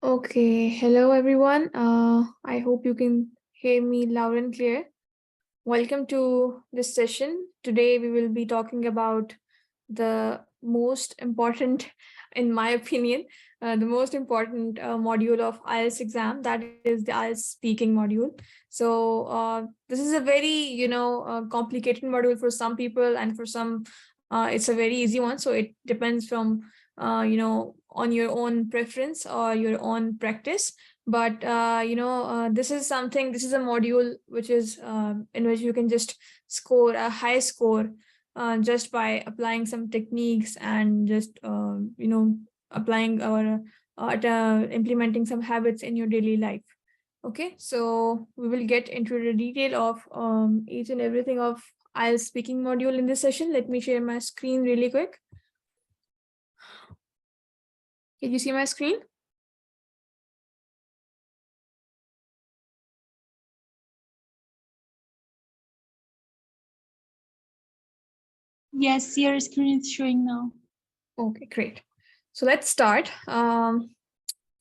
Okay, hello everyone. I hope you can hear me loud and clear. Welcome to this session. Today we will be talking about the most important, in my opinion, the most important module of IELTS exam, that is the IELTS speaking module. So this is a very, complicated module for some people, and for some, it's a very easy one. So it depends from, on your own preference or your own practice. But this is something. This is a module which is in which you can just score a high score just by applying some techniques and just applying or implementing some habits in your daily life. Okay, so we will get into the detail of each and everything of IELTS speaking module in this session. Let me share my screen really quick. Can you see my screen? Yes, your screen is showing now. Okay, great. So let's start.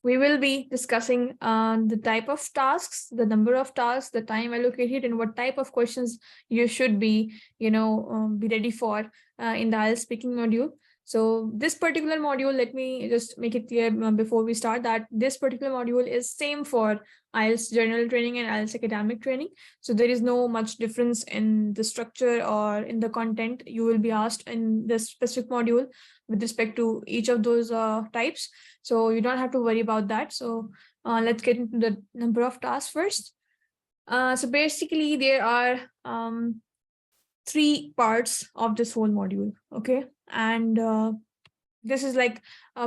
We will be discussing the type of tasks, the number of tasks, the time allocated, and what type of questions you should be, be ready for in the IELTS speaking module. So this particular module, let me just make it clear before we start that this particular module is same for IELTS general training and IELTS academic training. So there is no much difference in the structure or in the content you will be asked in this specific module with respect to each of those types. So you don't have to worry about that. So let's get into the number of tasks first. So basically there are three parts of this whole module. Okay. And this is like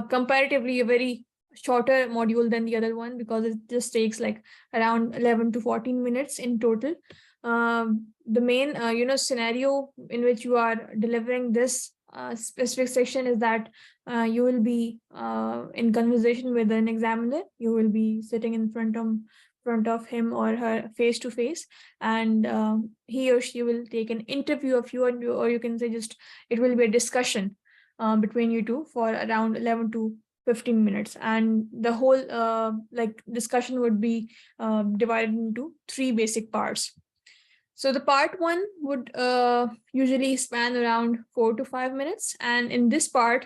comparatively a very shorter module than the other one, because it just takes like around 11 to 14 minutes in total. The main scenario in which you are delivering this specific section is that you will be in conversation with an examiner. You will be sitting in front of him or her face to face, and he or she will take an interview of you, or you can say just it will be a discussion between you two for around 11 to 15 minutes, and the whole discussion would be divided into three basic parts. So the part one would usually span around 4 to 5 minutes, and in this part,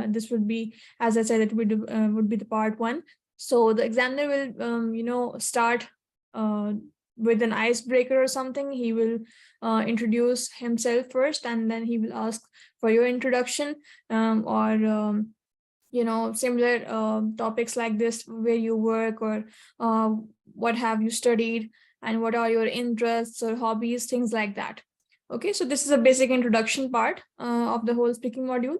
this would be, as I said, it would be the part one. So the examiner will, start with an icebreaker or something. He will introduce himself first, and then he will ask for your introduction, or similar topics like this, where you work, or what have you studied, and what are your interests or hobbies, things like that. Okay, so this is a basic introduction part of the whole speaking module.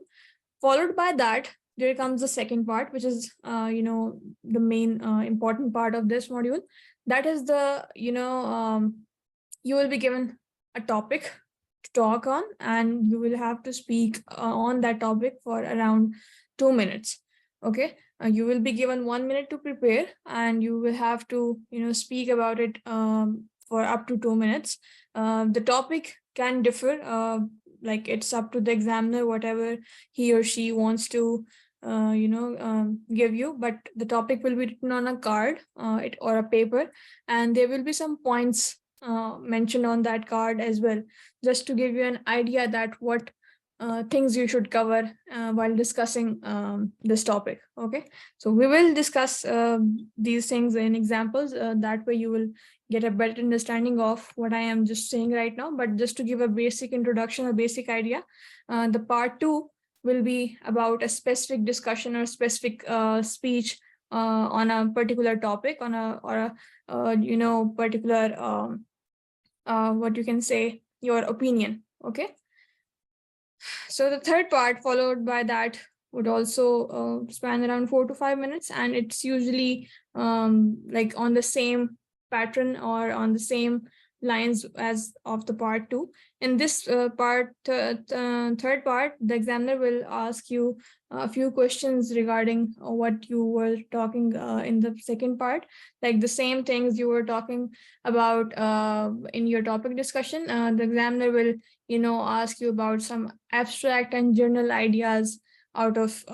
Followed by that, there comes the second part, which is the main important part of this module. That is the you will be given a topic to talk on, and you will have to speak on that topic for around 2 minutes. Okay, you will be given 1 minute to prepare, and you will have to speak about it for up to 2 minutes. The topic can differ, like it's up to the examiner, whatever he or she wants to give you, but the topic will be written on a card or a paper, and there will be some points mentioned on that card as well, just to give you an idea that what things you should cover while discussing this topic. Okay, so we will discuss these things in examples. That way you will get a better understanding of what I am just saying right now. But just to give a basic introduction, a basic idea, the part two will be about a specific discussion or specific speech on a particular topic, on a or a particular what you can say, your opinion. Okay, so the third part followed by that would also span around 4 to 5 minutes, and it's usually like on the same pattern or on the same lines as of the part two. In this third part, the examiner will ask you a few questions regarding what you were talking in the second part, like the same things you were talking about in your topic discussion. The examiner will ask you about some abstract and general ideas out of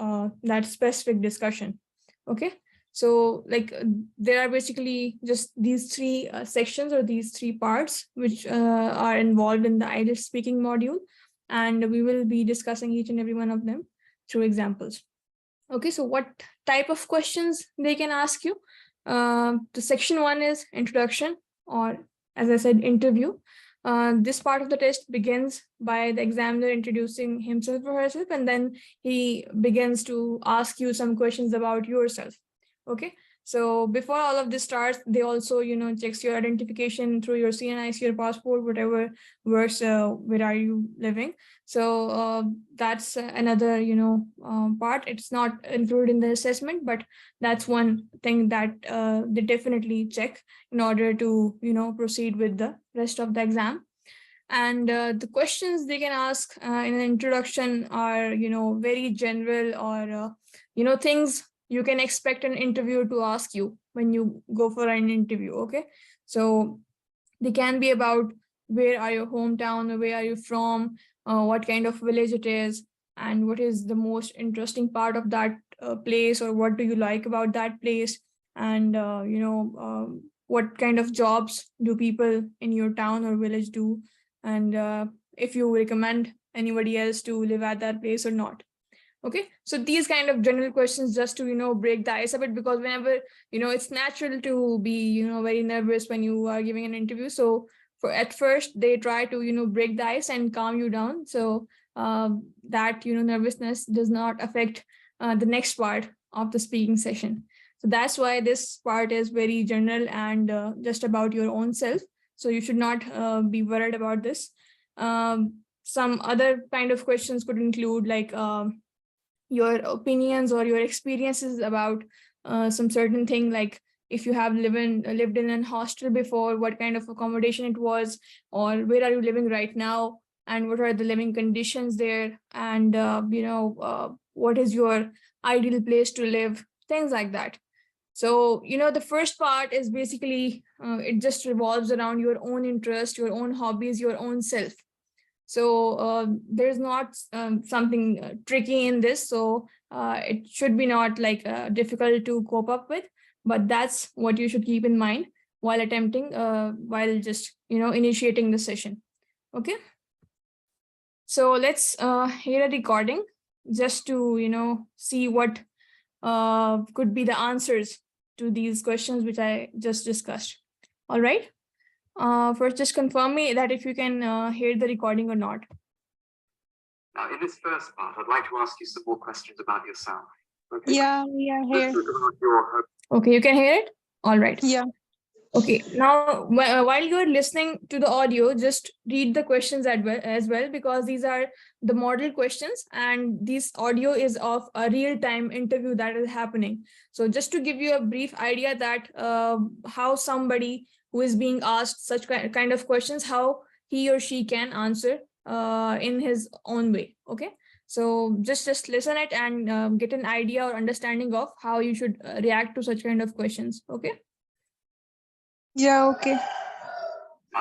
that specific discussion. Okay, So like there are basically just these three sections or these three parts which are involved in the IELTS speaking module. And we will be discussing each and every one of them through examples. Okay, so what type of questions they can ask you? The section 1 is introduction, or as I said, interview. This part of the test begins by the examiner introducing himself or herself, and then he begins to ask you some questions about yourself. Okay, so before all of this starts, they also, checks your identification through your CNIC, your passport, whatever works, where are you living. So that's another, part. It's not included in the assessment, but that's one thing that they definitely check in order to, proceed with the rest of the exam. And the questions they can ask in an introduction are, very general, or, things you can expect an interviewer to ask you when you go for an interview. Okay, so they can be about where are your hometown, or where are you from, what kind of village it is, and what is the most interesting part of that place, or what do you like about that place, and what kind of jobs do people in your town or village do, and if you recommend anybody else to live at that place or not. Okay, so these kind of general questions, just to break the ice a bit, because whenever it's natural to be very nervous when you are giving an interview. So for at first they try to break the ice and calm you down, so that nervousness does not affect the next part of the speaking session. So that's why this part is very general and just about your own self. So you should not be worried about this. Some other kind of questions could include like your opinions or your experiences about some certain thing, like if you have lived in an hostel before, what kind of accommodation it was, or where are you living right now, and what are the living conditions there, and what is your ideal place to live, things like that. So the first part is basically it just revolves around your own interest, your own hobbies, your own self. So there's not something tricky in this. So it should be not like difficult to cope up with, but that's what you should keep in mind while attempting, while just, initiating the session. Okay. So let's hear a recording just to, see what could be the answers to these questions, which I just discussed. All right. First, just confirm me that if you can hear the recording or not. Now, in this first part, I'd like to ask you some more questions about yourself. Okay? Yeah, we are here. Okay, you can hear it? All right. Yeah. Okay, now while you're listening to the audio, just read the questions as well, because these are the model questions and this audio is of a real-time interview that is happening. So just to give you a brief idea that how somebody who is being asked such kind of questions, how he or she can answer in his own way. Okay, so just listen it and get an idea or understanding of how you should react to such kind of questions. Okay. Yeah, okay.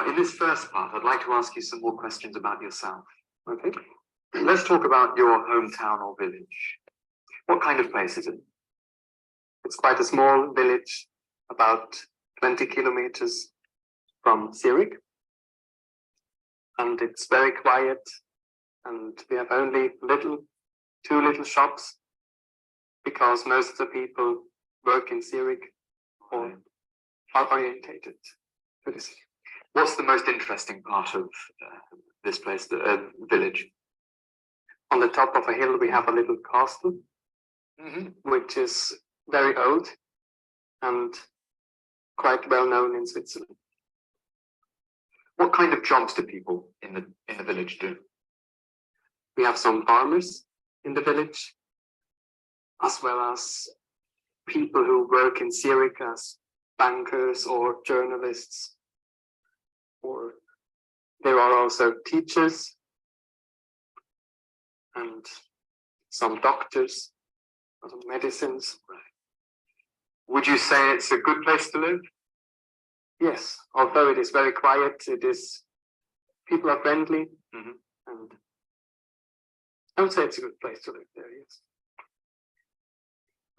In this first part, I'd like to ask you some more questions about yourself. Okay? Let's talk about your hometown or village. What kind of place is it? It's quite a small village, about 20 kilometers from Zurich. And it's very quiet. And we have only two little shops, because most of the people work in Zurich or are orientated to this. What's the most interesting part of this place, the village? On the top of a hill, we have a little castle, which is very old and quite well known in Switzerland. What kind of jobs do people in the village do? We have some farmers in the village, as well as people who work in Zurich as bankers or journalists, or there are also teachers and some doctors, some medicines. Would you say it's a good place to live? Yes, although it is very quiet, people are friendly, and I would say it's a good place to live there, yes.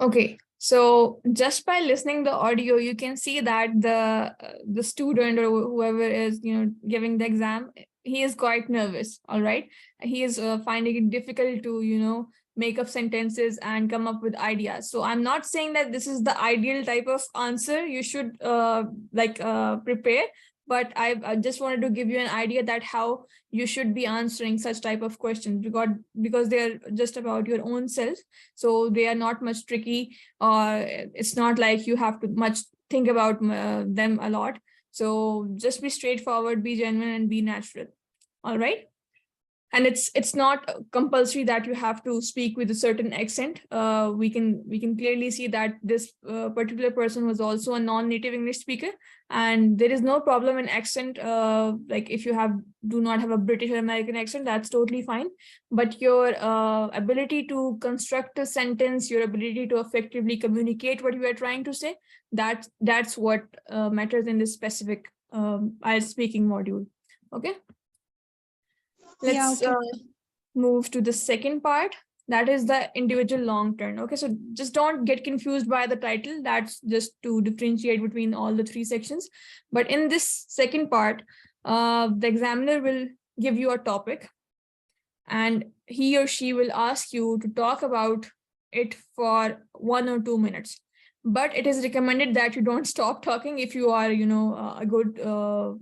Okay, so just by listening the audio, you can see that the student or whoever is giving the exam, he is quite nervous. All right, he is finding it difficult to make up sentences and come up with ideas. So I'm not saying that this is the ideal type of answer you should prepare, but I just wanted to give you an idea that how you should be answering such type of questions, because they're just about your own self, so they are not much tricky, or it's not like you have to much think about them a lot. So just be straightforward, be genuine, and be natural. All right. And it's not compulsory that you have to speak with a certain accent. We can clearly see that this particular person was also a non-native English speaker, and there is no problem in accent. Like if you do not have a British or American accent, that's totally fine. But your ability to construct a sentence, your ability to effectively communicate what you are trying to say, that's what matters in this specific IELTS speaking module. Okay. Yeah, Let's okay. move to the second part. That is the individual long term. Okay, so just don't get confused by the title. That's just to differentiate between all the three sections. But in this second part, the examiner will give you a topic, and he or she will ask you to talk about it for 1 or 2 minutes. But it is recommended that you don't stop talking if you are a good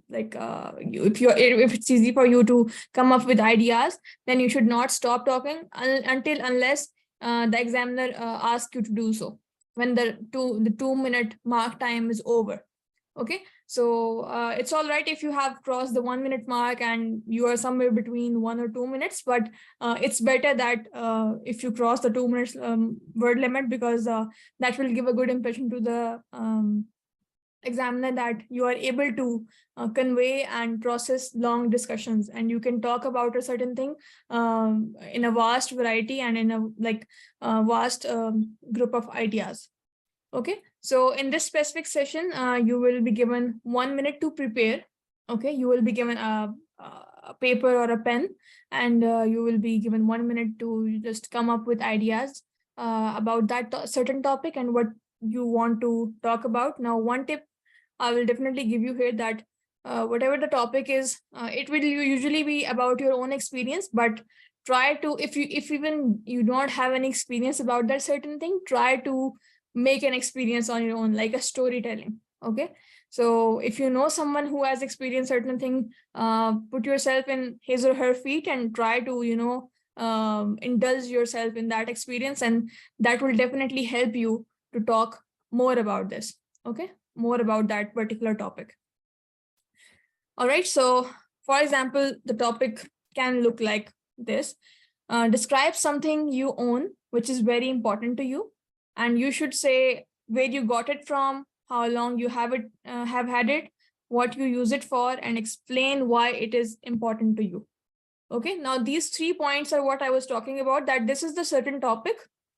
if it's easy for you to come up with ideas, then you should not stop talking unless the examiner asks you to do so, when the 2 minute mark time is over. Okay, so it's all right if you have crossed the 1 minute mark and you are somewhere between 1 or 2 minutes, but it's better that if you cross the 2 minutes word limit, because that will give a good impression to the examiner that you are able to convey and process long discussions, and you can talk about a certain thing in a vast variety and in a vast group of ideas. Okay, so in this specific session, you will be given 1 minute to prepare. Okay, you will be given a paper or a pen, and you will be given 1 minute to just come up with ideas about that certain topic and what you want to talk about. Now, one tip I will definitely give you here, that whatever the topic is, it will usually be about your own experience, but try to, if even you don't have any experience about that certain thing, try to make an experience on your own, like a storytelling. Okay, so if you know someone who has experienced certain thing, put yourself in his or her feet and try to indulge yourself in that experience, and that will definitely help you to talk more about this. Okay, more about that particular topic. All right, so for example, the topic can look like this. Describe something you own which is very important to you, and you should say where you got it from, how long you have had it, what you use it for, and explain why it is important to you. Okay, now these 3 points are what I was talking about, that this is the certain topic.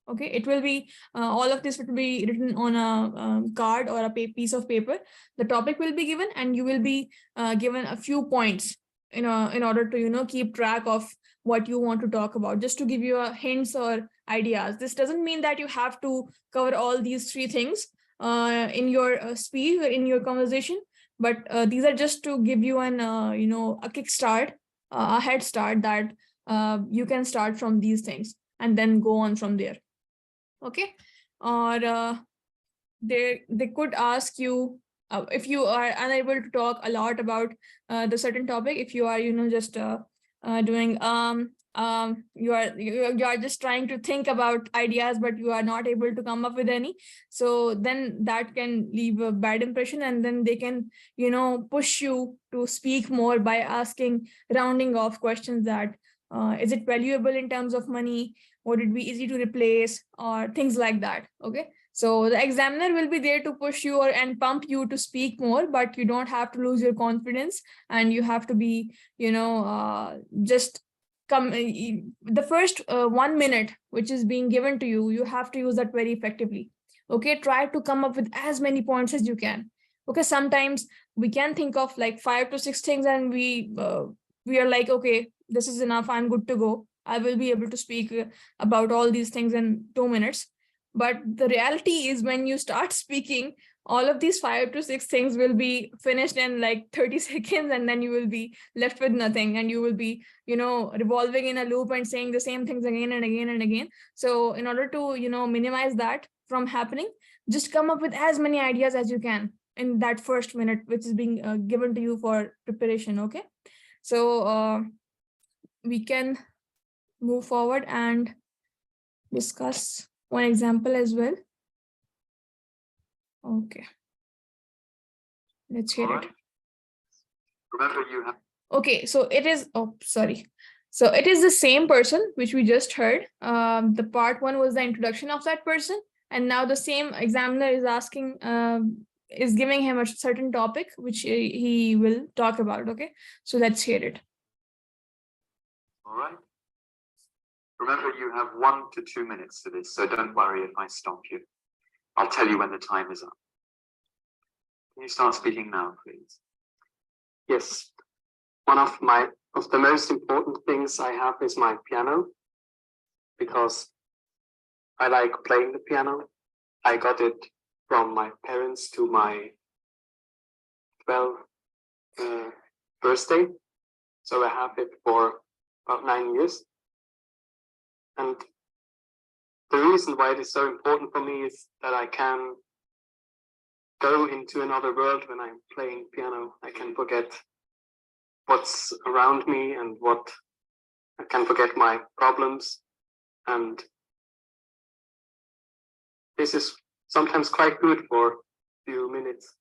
Okay, it will be all of this will be written on a card or a piece of paper. The topic will be given, and you will be given a few points in order to keep track of what you want to talk about, just to give you a hints or ideas. This doesn't mean that you have to cover all these 3 things in your speech or in your conversation, but these are just to give you an a kickstart, a head start, that you can start from these things and then go on from there. Okay, or they could ask you, if you are unable to talk a lot about the certain topic, if you are just doing you are just trying to think about ideas, but you are not able to come up with any, so then that can leave a bad impression, and then they can push you to speak more by asking rounding off questions, that is it valuable in terms of money, would it be easy to replace, or things like that. Okay, so the examiner will be there to push you and pump you to speak more, but you don't have to lose your confidence, and you have to be just come the first 1 minute which is being given to you, you have to use that very effectively. Okay, try to come up with as many points as you can. Okay, sometimes we can think of like 5 to 6 things, and we are like, okay, this is enough, I'm good to go, I will be able to speak about all these things in 2 minutes. But the reality is when you start speaking, all of these 5 to 6 things will be finished in like 30 seconds, and then you will be left with nothing, and you will be, revolving in a loop and saying the same things again and again and again. So in order to, minimize that from happening, just come up with as many ideas as you can in that first minute, which is being given to you for preparation. Okay. So we can move forward and discuss one example as well. Okay. Let's hear All it. right. Remember, you have Okay, so it is, oh, sorry. So it is the same person which we just heard. The part 1 was the introduction of that person. And now the same examiner is asking, is giving him a certain topic, which he will talk about. Okay, so let's hear it. all right. Remember, you have 1 to 2 minutes for this, so don't worry if I stop you. I'll tell you when the time is up. Can you start speaking now, please? Yes. One of the most important things I have is my piano, because I like playing the piano. I got it from my parents to my 12th birthday. So I have it for about 9 years. And the reason why it is so important for me is that I can go into another world when I'm playing piano. I can forget what's around me and I can forget my problems. And this is sometimes quite good for a few minutes.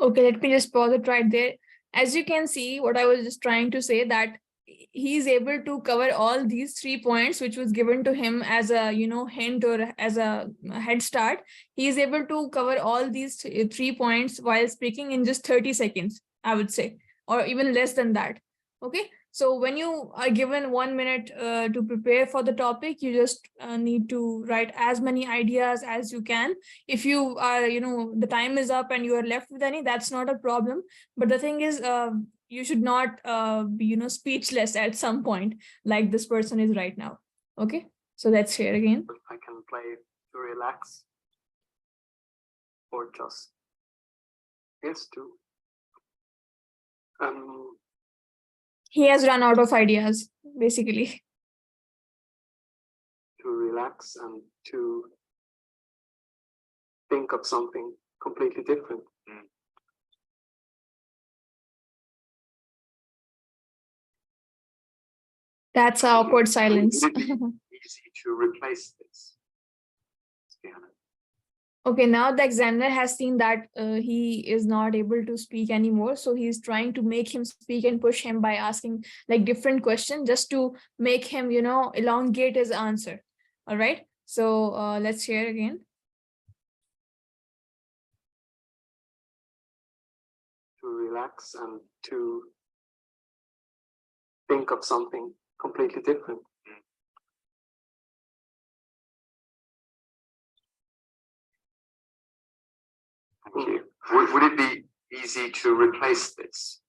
Okay, let me just pause it right there. As you can see, what I was just trying to say, that he's able to cover all these 3 points, which was given to him as a, hint or as a head start. He is able to cover all these 3 points while speaking in just 30 seconds, I would say, or even less than that. Okay. So when you are given 1 minute to prepare for the topic, you just need to write as many ideas as you can. If you are, the time is up and you are left with any, that's not a problem. But the thing is, you should not be, speechless at some point, like this person is right now. Okay. So let's hear again. I can play to relax, or just, yes, to He has run out of ideas, basically. to relax and to think of something completely different. That's awkward silence. Would it be easy to replace this piano? Okay, now the examiner has seen that he is not able to speak anymore. So he's trying to make him speak and push him by asking like different questions just to make him, elongate his answer. All right. So let's hear again. To relax and to think of something completely different. Thank you. Would it be easy to replace this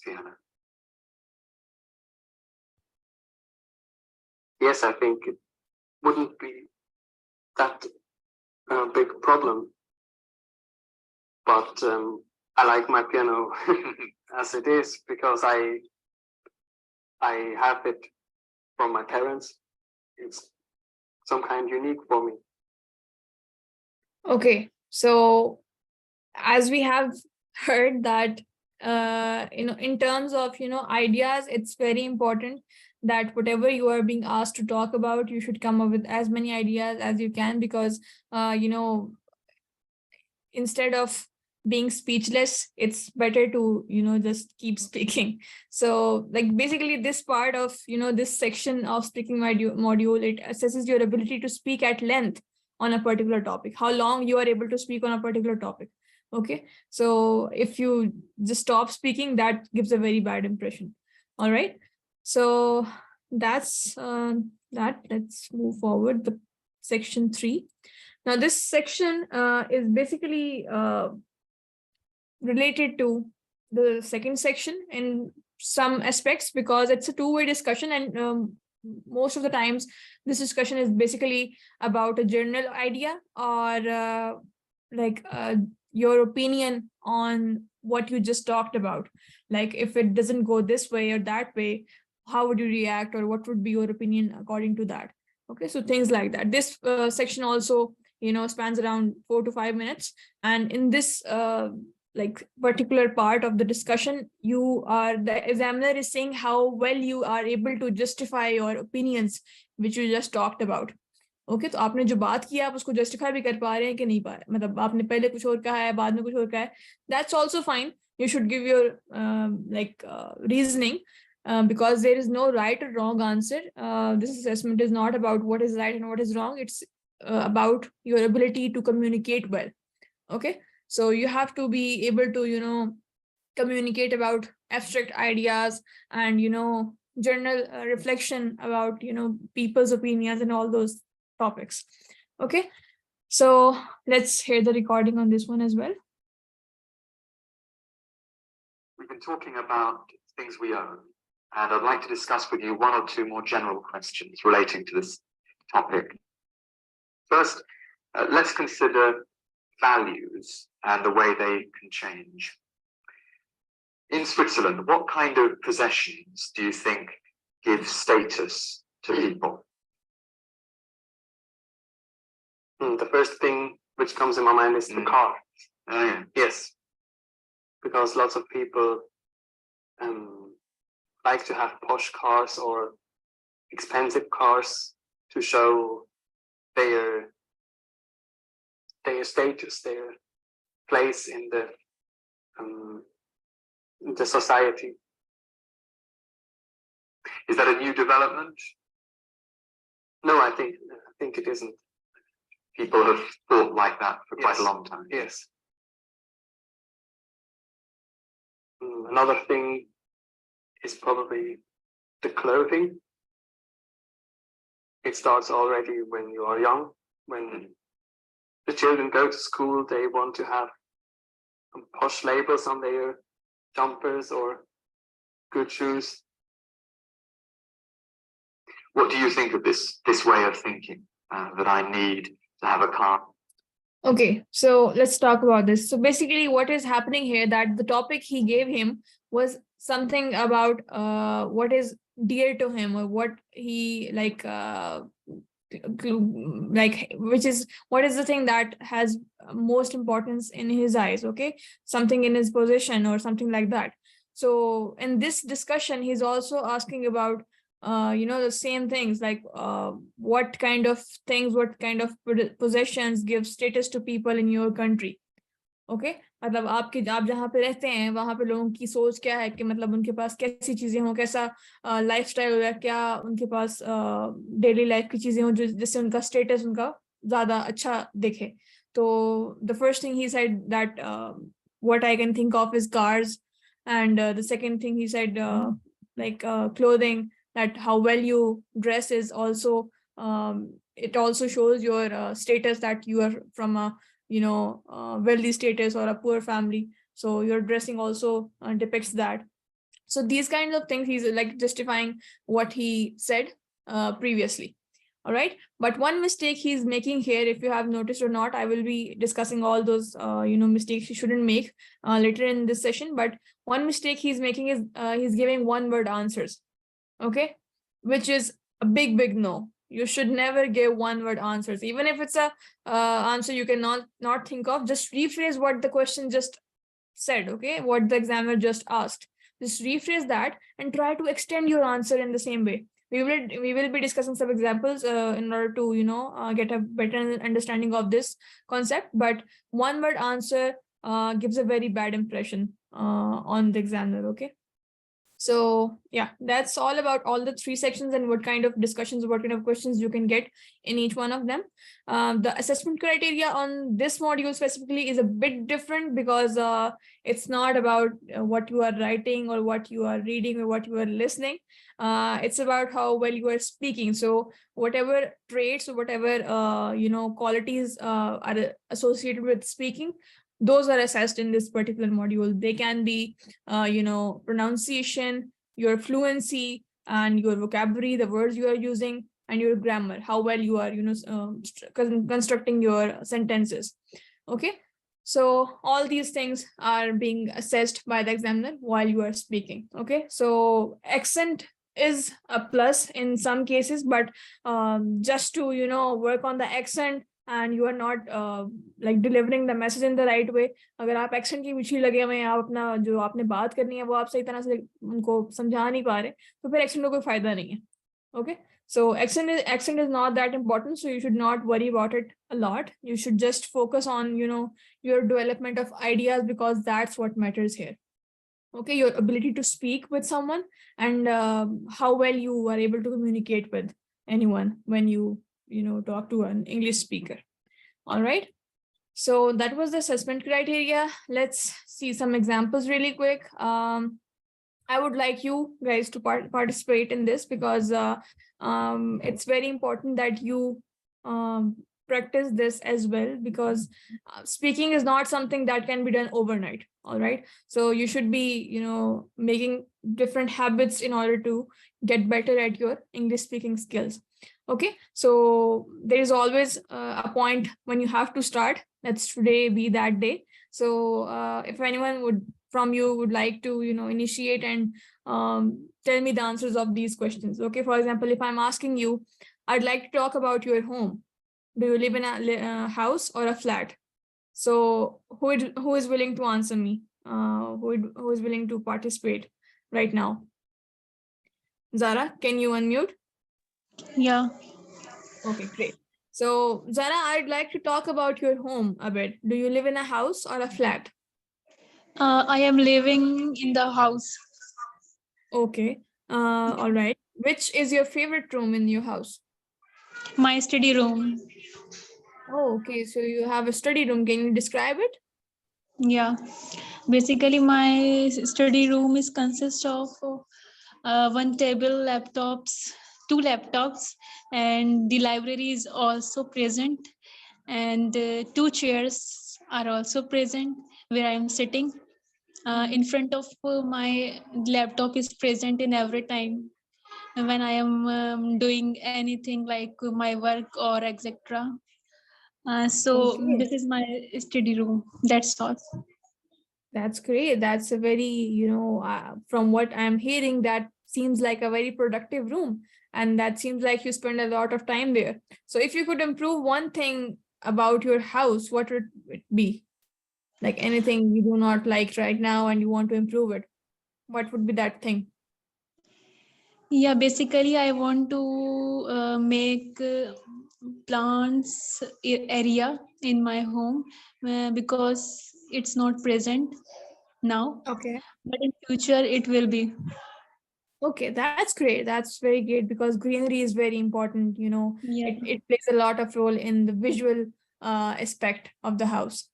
piano? Yes, I think it wouldn't be that big problem. But I like my piano as it is, because I have it from my parents. It's some kind unique for me. Okay, so as we have heard that, in terms of, ideas, it's very important that whatever you are being asked to talk about, you should come up with as many ideas as you can, because, instead of being speechless, it's better to, just keep speaking. So like basically this part of, this section of speaking module, it assesses your ability to speak at length on a particular topic, how long you are able to speak on a particular topic. Okay, so if you just stop speaking, that gives a very bad impression. All right, so that's that. Let's move forward. The section 3. Now this section is basically related to the second section in some aspects, because it's a two-way discussion, and most of the times this discussion is basically about a general idea or your opinion on what you just talked about. Like if it doesn't go this way or that way, how would you react, or what would be your opinion according to that? Okay, so things like that. This section also, spans around 4 to 5 minutes, and in this particular part of the discussion, the examiner is saying how well you are able to justify your opinions which you just talked about. Okay तो आपने जो बात की आप उसको justify भी कर पा रहे हैं कि नहीं पा रहे, मतलब आपने पहले कुछ और कहा है बाद में कुछ और कहा है, that's also fine. You should give your reasoning, because there is no right or wrong answer. This assessment is not about what is right and what is wrong. It's about your ability to communicate well. Okay, so you have to be able to communicate about abstract ideas and general reflection about people's opinions and all those topics. Okay, so let's hear the recording on this one as well. We've been talking about things we own, and I'd like to discuss with you one or two more general questions relating to this topic. First, let's consider values and the way they can change. In Switzerland, what kind of possessions do you think give status to people? The first thing which comes in my mind is the car. Yes, because lots of people like to have posh cars or expensive cars to show their status, their place in the society. Is that a new development? No, I think it isn't. People have thought like that for quite a long time. Yes. Another thing is probably the clothing. It starts already when you are young. When the children go to school, they want to have posh labels on their jumpers or good shoes. What do you think of this way of thinking, that I need to have a car? Okay, so let's talk about this. So basically what is happening here, that the topic he gave him was something about what is dear to him, or what he what is the thing that has most importance in his eyes. Okay, something in his possession or something like that. So in this discussion, he's also asking about the same things, like what kind of things, what kind of possessions give status to people in your country. Okay, मतलब आप जहाँ पे रहते हैं वहां पे लोगों की सोच क्या है कि मतलब उनके पास कैसी चीजें हो, कैसा लाइफस्टाइल हो, या क्या उनके पास डेली लाइफ की चीजें हो जिससे उनका स्टेटस उनका ज्यादा अच्छा दिखे. तो the first thing he said that what I can think of is cars, and the second thing he said clothing, that how well you dress is also it also shows your status, that you are from a wealthy status or a poor family, so your dressing also depicts that. So these kinds of things, he's like justifying what he said previously. All right, but one mistake he's making here, if you have noticed or not, I will be discussing all those mistakes you shouldn't make later in this session, but one mistake he's making is he's giving one word answers. Okay, which is a big no. You should never give one word answers, even if it's a answer you cannot think of. Just rephrase what the question just said. Okay, what the examiner just asked, just rephrase that and try to extend your answer in the same way. We will be discussing some examples in order to get a better understanding of this concept, but one word answer gives a very bad impression on the examiner. Okay, so yeah, that's all about all the three sections and what kind of discussions, what kind of questions you can get in each one of them. The assessment criteria on this module specifically is a bit different, because it's not about what you are writing or what you are reading or what you are listening. It's about how well you are speaking. So whatever traits or whatever qualities are associated with speaking, those are assessed in this particular module. They can be pronunciation, your fluency, and your vocabulary, the words you are using, and your grammar, how well you are, constructing your sentences. Okay, so all these things are being assessed by the examiner while you are speaking. Okay, so accent is a plus in some cases, but just to work on the accent and you are not like delivering the message in the right way, अगर आप accent की पीछे लगे हुए हैं, आप अपना जो आपने बात करनी है वो आप सही तरह से उनको समझा नहीं पा रहे, तो फिर accent का कोई फायदा नहीं है. Okay, so accent is not that important, so you should not worry about it a lot. You should just focus on your development of ideas, because that's what matters here. Okay, your ability to speak with someone, and how well you are able to communicate with anyone when you talk to an English speaker. All right, so that was the assessment criteria. Let's see some examples really quick. I would like you guys to participate in this, because it's very important that you practice this as well, because speaking is not something that can be done overnight. All right, so you should be making different habits in order to get better at your English speaking skills. Okay, so there is always a point when you have to start. Let's today be that day. So if anyone from you would like to initiate and tell me the answers of these questions. Okay, for example, if I'm asking you, I'd like to talk about your home. Do you live in a house or a flat? So who is willing to answer me? Who is willing to participate right now? Zara, can you unmute? Yeah. Okay, great. So Zara, I'd like to talk about your home a bit. Do you live in a house or a flat? I am living in the house. Okay. All right. Which is your favorite room in your house? My study room. Oh, okay. So you have a study room. Can you describe it? Yeah. Basically, my study room is consists of one table, laptops, two laptops, and the library is also present, and two chairs are also present where I am sitting. In front of my laptop is present in every time when I am doing anything like my work or etc. So Okay. this is my study room. That's all. That's great. That's a very, from what I'm hearing, that seems like a very productive room. And that seems like you spend a lot of time there. So if you could improve one thing about your house, what would it be? Like anything you do not like right now and you want to improve it. What would be that thing? Yeah, basically I want to make plants area in my home because it's not present now, Okay. but in future it will be. Okay, that's great. That's very great, because greenery is very important. Yeah. It plays a lot of role in the visual aspect of the house.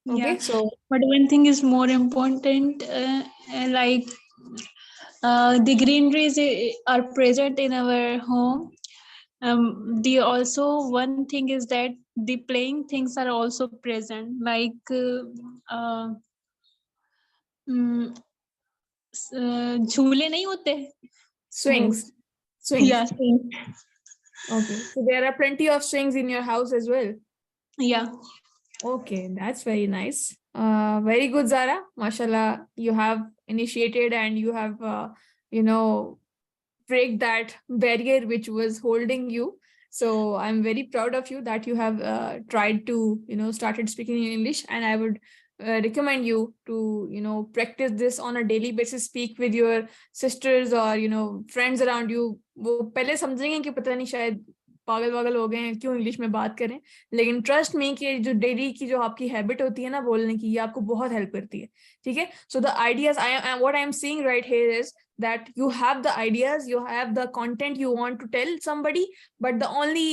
Okay, Yeah, so but one thing is more important, like the greeneries are present in our home. The also one thing is that the playing things are also present, like झूले नहीं होते. swings. Yeah, Swings. Okay, so there are plenty of swings in your house as well. yeah. Okay, that's very nice. Very good, Zara. Mashallah, you have initiated and you have, break that barrier which was holding you. So I'm very proud of you that you have tried to, started speaking in English, and I would recommend you to, practice this on a daily basis. Speak with your sisters or, friends around you. वो पहले समझेंगे कि पता नहीं शायद पागल वागल हो गए हैं, क्यों इंग्लिश में बात करें, लेकिन ट्रस्ट मी कि जो डेली की जो आपकी हैबिट होती है ना बोलने की, ये आपको बहुत हेल्प करती है. ठीक है, so the ideas what I am seeing right here is that you have the ideas, you have the content you want to tell somebody, but the only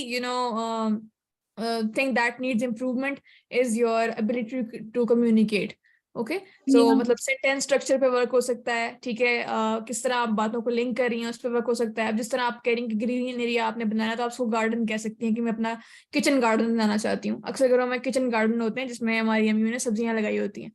thing that needs improvement is your ability to communicate. Okay, so मतलब sentence structure पे work हो सकता है. ठीक है, किस तरह आप बातों को लिंक कर रही हैं उस पर वर्क हो सकता है. अब जिस तरह आप कह रही हैं कि ग्रीन एरिया आपने बनाना, तो आप उसको गार्डन कह सकती हैं कि मैं अपना किचन गार्डन बनाना चाहती हूँ. अक्सर घरों में किचन गार्डन होते हैं जिसमें हमारी अम्मियों ने सब्जियां लगाई होती हैं.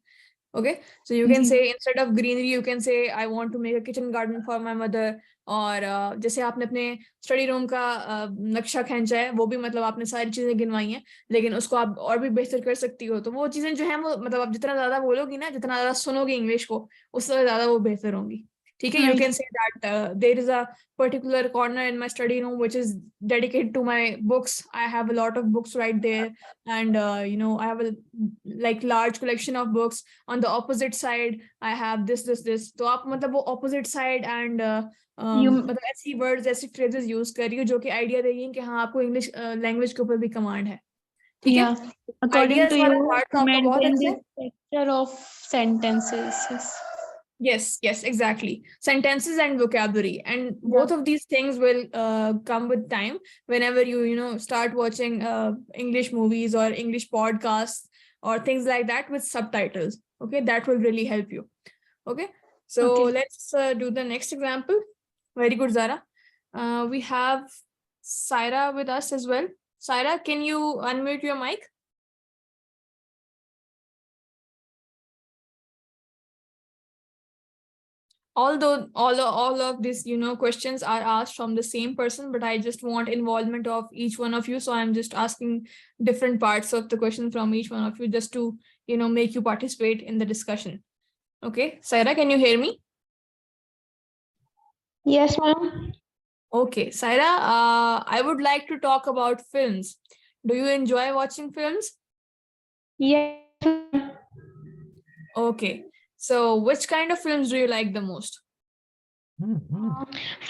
Okay, so you can ji. say instead of greenery, you can say I want to make a kitchen garden for my mother. और जैसे आपने अपने स्टडी रूम का नक्शा खींचा है, वो भी मतलब आपने सारी चीजें गिनवाई हैं, लेकिन उसको आप और भी बेहतर कर सकती हो। तो वो चीजें जो है वो मतलब आप जितना ज्यादा बोलोगी ना, जितना ज्यादा सुनोगे इंग्लिश को, उससे ज्यादा वो बेहतर होंगी। ठीक है, you Right. Can say that there is a particular corner in my study room which is dedicated to my books. I have a lot of books right there, and I have a like large collection of books. On the opposite side I have this. तो आप मतलब वो opposite side and You मतलब ऐसी words ऐसी phrases use कर रही हो जो कि आइडिया देगी कि हाँ आपको इंग्लिश लैंग्वेज के ऊपर भी कमांड है। ठीक है, yeah. According आइडियाज to वाला you, पार्ट तो to आपका बहुत maintain अच्छा the है। structure of sentences. Yes. Yes, exactly. Sentences and vocabulary, and Yeah. both of these things will come with time. Whenever you start watching English movies or English podcasts or things like that with subtitles, okay, that will really help you. Okay, so Okay. let's do the next example. Very good, Zara. We have Saira with us as well. Saira, can you unmute your mic? Although all of these questions are asked from the same person, but I just want involvement of each one of you, so I'm just asking different parts of the question from each one of you, just to make you participate in the discussion. Okay, Saira, can you hear me? Yes, ma'am. Okay, Saira, I would like to talk about films. Do you enjoy watching films? Yes, ma'am. Okay, so which kind of films do you like the most?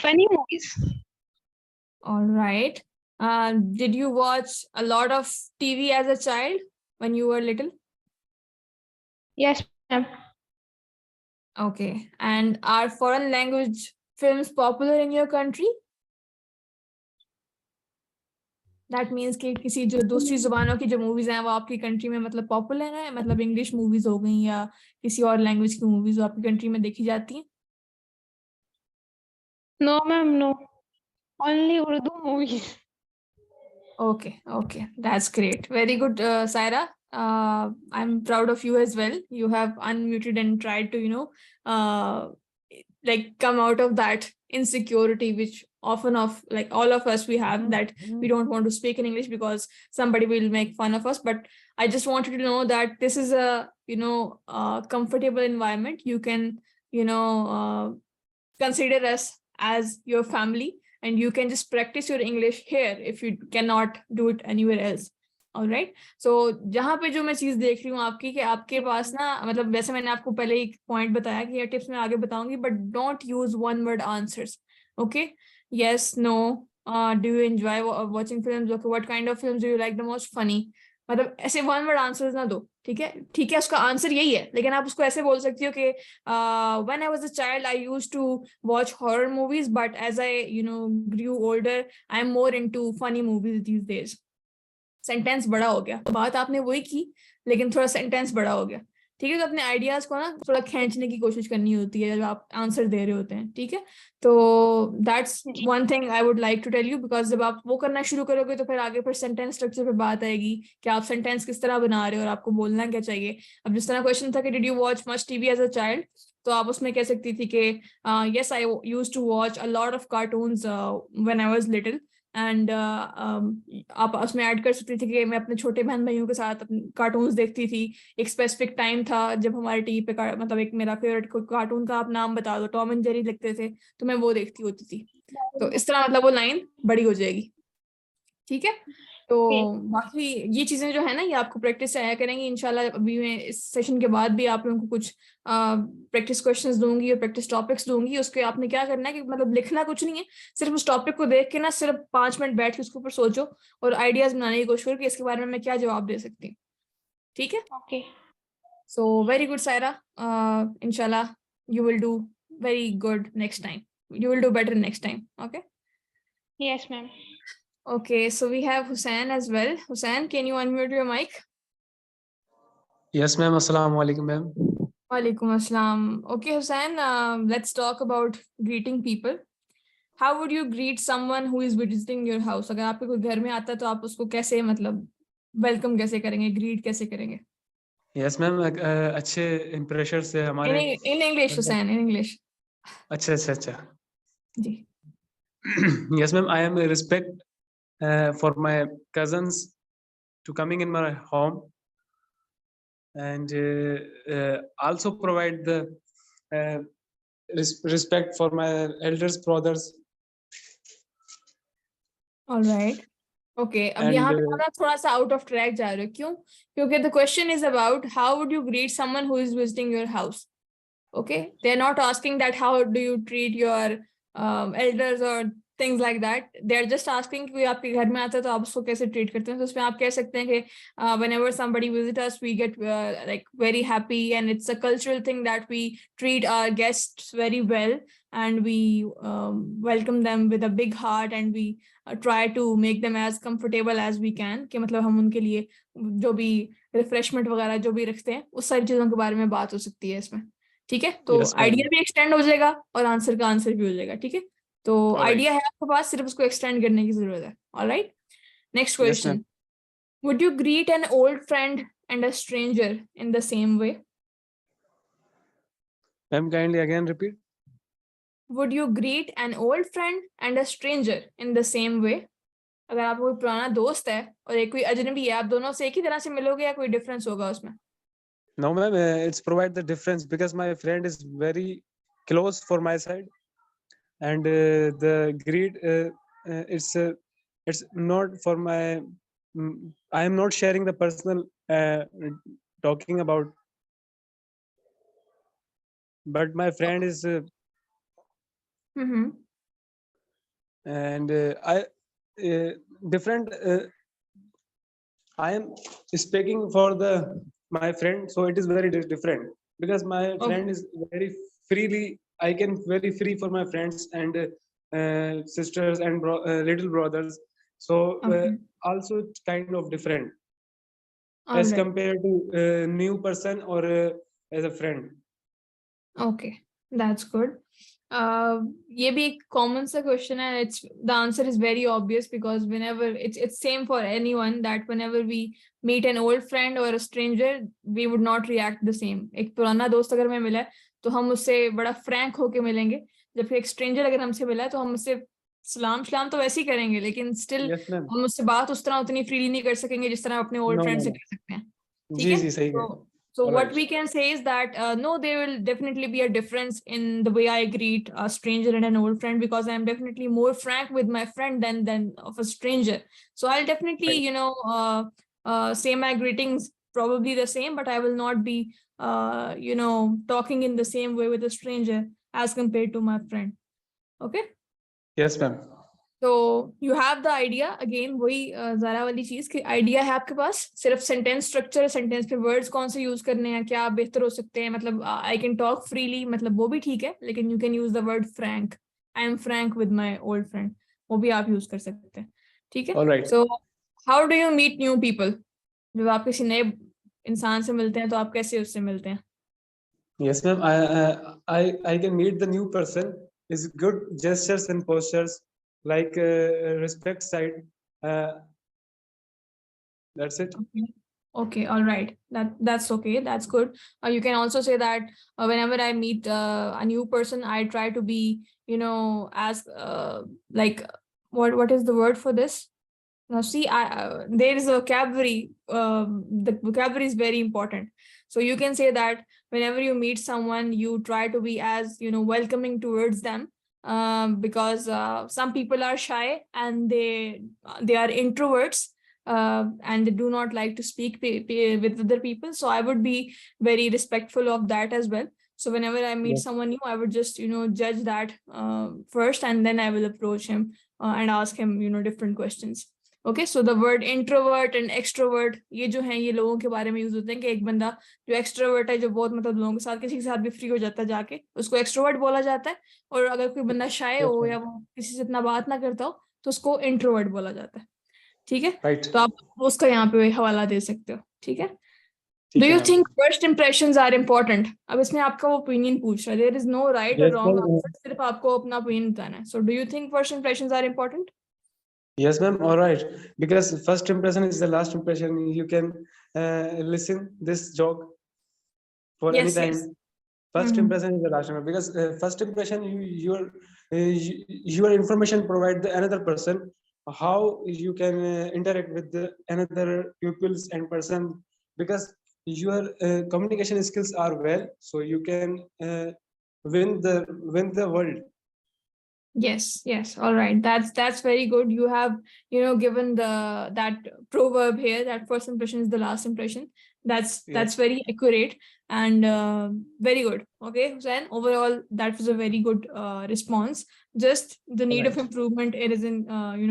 Funny movies. All right. Did you watch a lot of TV as a child when you were little? Yes, ma'am. Okay. And are foreign language films popular in your country? That means कि किसी जो दूसरी जुबानों की जो movies हैं वो आपकी country में मतलब पॉपुलर है, मतलब इंग्लिश मूवीज हो गई या किसी और लैंग्वेज की मूवीज जो आपकी कंट्री में देखी जाती हैं? No, ma'am, no. Only Urdu movies. Okay, that's great. Very good, Saira. I'm proud of you as well. You have unmuted and tried to, like come out of that insecurity, which often of like all of us we have, that we don't want to speak in English because somebody will make fun of us. But I just wanted to know that this is a, comfortable environment. You can, consider us as your family, and you can just practice your English here if you cannot do it anywhere else. All right. So जहाँ पे जो मैं चीज देख रही हूँ आपकी, कि आपके पास ना मतलब वैसे मैंने आपको पहले एक पॉइंट बताया कि ये टिप्स मैं आगे बताऊंगी, but don't use one word answers. Okay, yes, no, do you enjoy watching films, okay, what kind of films do you like the most, funny, मतलब ऐसे वन वर्ड आंसर्स ना दो. ठीक है, ठीक है, उसका आंसर यही है, लेकिन आप उसको ऐसे बोल सकती हो कि when I was a child I used to watch horror movies, but as I grew older I'm more into funny movies these days. Sentence बड़ा हो गया, बात आपने वही की लेकिन थोड़ा सेंटेंस बड़ा हो गया. ठीक है, तो अपने आइडियाज को ना थोड़ा खींचने की कोशिश करनी होती है जब आप आंसर दे रहे होते हैं. ठीक है, तो that's one thing I would like to tell you, because जब आप वो करना शुरू करोगे तो फिर आगे फिर सेंटेंस स्ट्रक्चर पे बात आएगी कि आप सेंटेंस किस तरह बना रहे हो और आपको बोलना क्या चाहिए. अब जिस तरह क्वेश्चन था कि did you watch much TV as a child, तो आप उसमें कह सकती थी कि yes I used to watch a lot of cartoons when I was little, and आप उसमें ऐड कर सकती थी कि मैं अपने छोटे बहन भाइयों के साथ कार्टून्स देखती थी. एक स्पेसिफिक टाइम था जब हमारे टीवी पे मतलब एक मेरा फेवरेट कार्टून का आप नाम बता दो, टॉम एंड जेरी लिखते थे, तो मैं वो देखती होती थी. तो इस तरह मतलब वो लाइन बड़ी हो जाएगी. ठीक है, तो बाकी ये चीजें जो है ना ये आपको प्रैक्टिस से आया करेंगी इंशाल्लाह. अभी मैं इस सेशन के बाद भी आप लोगों को कुछ प्रैक्टिस क्वेश्चंस दूंगी और प्रैक्टिस टॉपिक्स दूंगी. उसके आपने क्या करना है कि मतलब लिखना कुछ नहीं है, सिर्फ उस टॉपिक को देख के ना सिर्फ 5 मिनट बैठ के उसके ऊपर सोचो और आइडियाज बनाने की कोशिश करो कि इसके बारे में मैं क्या जवाब दे सकती हूँ. ठीक है, Okay. So very good Saira, इंशाल्लाह you will do very good next time. You will do better next time. Okay. Yes, ma'am. Okay, so we have Hussain as well. Hussain, can you unmute your mic? Yes, ma'am. Assalamu alaikum, ma'am. Walaikum assalam. Okay, Hussain, let's talk about greeting people. How would you greet someone who is visiting your house? अगर आपके कोई घर में आता है तो आप उसको कैसे मतलब वेलकम कैसे करेंगे, ग्रीट कैसे करेंगे? यस मैम, अच्छे इम्प्रेशन से हमारे in English, Hussain, in English. अच्छा अच्छा अच्छा जी. yes ma'am, I am respect for my cousins to coming in my home, and also provide the respect for my elders brothers. All right. Okay. अब And यहाँ पे आप थोड़ा सा out of track जा रहे हो. क्यों? क्योंकि the question is about how would you greet someone who is visiting your house. Okay, they're not asking that how do you treat your elders or things like that. They're just asking कि आपके घर में आता है तो आप उसको कैसे treat करते हैं. तो उसमें आप कह सकते हैं कि whenever somebody visits us, we get like very happy, and it's a cultural thing that we treat our guests very well, and we welcome them with a big heart, and we try to make them as comfortable as we can. कि मतलब हम उनके लिए जो भी refreshment वगैरह जो भी रखते हैं उस सारी चीजों के बारे में बात हो सकती है इसमें. ठीक है, तो Yes, ma'am. आइडिया भी एक्सटेंड हो जाएगा और आंसर का आंसर भी हो जाएगा. ठीक है, तो Alright. आइडिया है आपके पास, सिर्फ उसको एक्सटेंड करने की जरूरत है. Alright, next Yes, question. ma'am. Would you greet an old friend and a stranger in the same way? Ma'am, kindly again repeat. Would you greet an old friend and a stranger in the same way? अगर आपका कोई पुराना दोस्त है और एक कोई अजनबी है, आप दोनों से एक ही तरह से मिलोगे या कोई डिफरेंस होगा उसमें? No, ma'am, it's provide the difference because my friend is very close for my side, and the greed it's not for my. I am not sharing the personal talking about, but my friend is Mm-hmm. and I different. I am speaking for the my friend, so it is very different because my friend is very freely. I can very free for my friends and sisters and little brothers. So Okay. also it's kind of different All as right. compared to new person or as a friend. Okay, that's good. ये भी एक common सा question है. It's the answer is very obvious because whenever it's same for anyone that whenever we meet an old friend or a stranger, we would not react the same. एक पुराना दोस्त अगर हमें मिला है तो हम उससे बड़ा frank होके मिलेंगे, जबकि एक stranger अगर हमसे मिला है तो हम उससे सलाम तो वैसे ही करेंगे, लेकिन still Yes, ma'am. हम उससे बात उस तरह उतनी freely नहीं कर सकेंगे जिस तरह अपने old No, friend no, से no. कर सकते हैं. ठीक जी है, जी सही है. so All what right. we can say is that no, there will definitely be a difference in the way I greet a stranger and an old friend, because I'm definitely more frank with my friend than of a stranger. So I'll definitely, Right. say my greetings probably the same, but I will not be, talking in the same way with a stranger as compared to my friend. Okay. Yes, ma'am. तो you have the idea. Again वही ज़रा वाली चीज कि idea है आपके पास, सिर्फ sentence structure, sentence पे वर्ड्स कौन से यूज करने हैं, क्या बेहतर हो सकते हैं. मतलब आई कैन टॉक फ्रीली, मतलब वो भी ठीक है, लेकिन you can use the word Frank. I am Frank with my old friend, वो भी आप यूज कर सकते हैं. ठीक है. All right. So how do you meet new people? जब आप किसी नए इंसान से मिलते हैं तो आप कैसे उससे मिलते हैं? Yes, ma'am. I can meet the new person is good gestures and postures like respect side. That's it. Okay, all right. That's okay. That's good. You can also say that whenever I meet a new person, I try to be, as like what is the word for this? Now, see, there is a vocabulary. The vocabulary is very important. So you can say that whenever you meet someone, you try to be as welcoming towards them, because some people are shy and they are introverts, and they do not like to speak with other people. So I would be very respectful of that as well. So whenever I meet Yes. someone new, I would just judge that first, and then I will approach him and ask him different questions. Okay, so the word introvert and extrovert, ये जो है ये लोगों के बारे में use होते हैं कि एक बंदा जो एक्सट्रोवर्ट है, जो बहुत मतलब लोगों के साथ किसी के साथ भी फ्री हो जाता है जाके, उसको एक्सट्रोवर्ट बोला जाता है. और अगर कोई बंदा शाय हो या वो किसी से इतना बात ना करता हो तो उसको इंट्रोवर्ट बोला जाता है. ठीक है, Right. तो आप उसका यहाँ पे हवाला दे सकते हो. ठीक है. ठीक डू है you ma'am. Think first impressions are important? अब इसमें आपका वो ओपिनियन पूछ रहा है. देयर इज नो राइट और Yes, रॉन्ग ma'am. आंसर, सिर्फ आपको अपना ओपिनियन बताना है. So do you think first impressions are important? Yes, ma'am. All right. Because first impression is the last impression. You can listen this joke for any Yes, yes. time. First Mhm. impression is the last one because first impression your information provide the another person how you can interact with the another pupils and person because your communication skills are well, so you can win the world. Yes, yes. All right. That's very good. You have, given that proverb here that first impression is the last impression. That's Yes, very accurate and very good. Okay, Hussein. Overall, that was a very good response. Just the all need of right. improvement it is in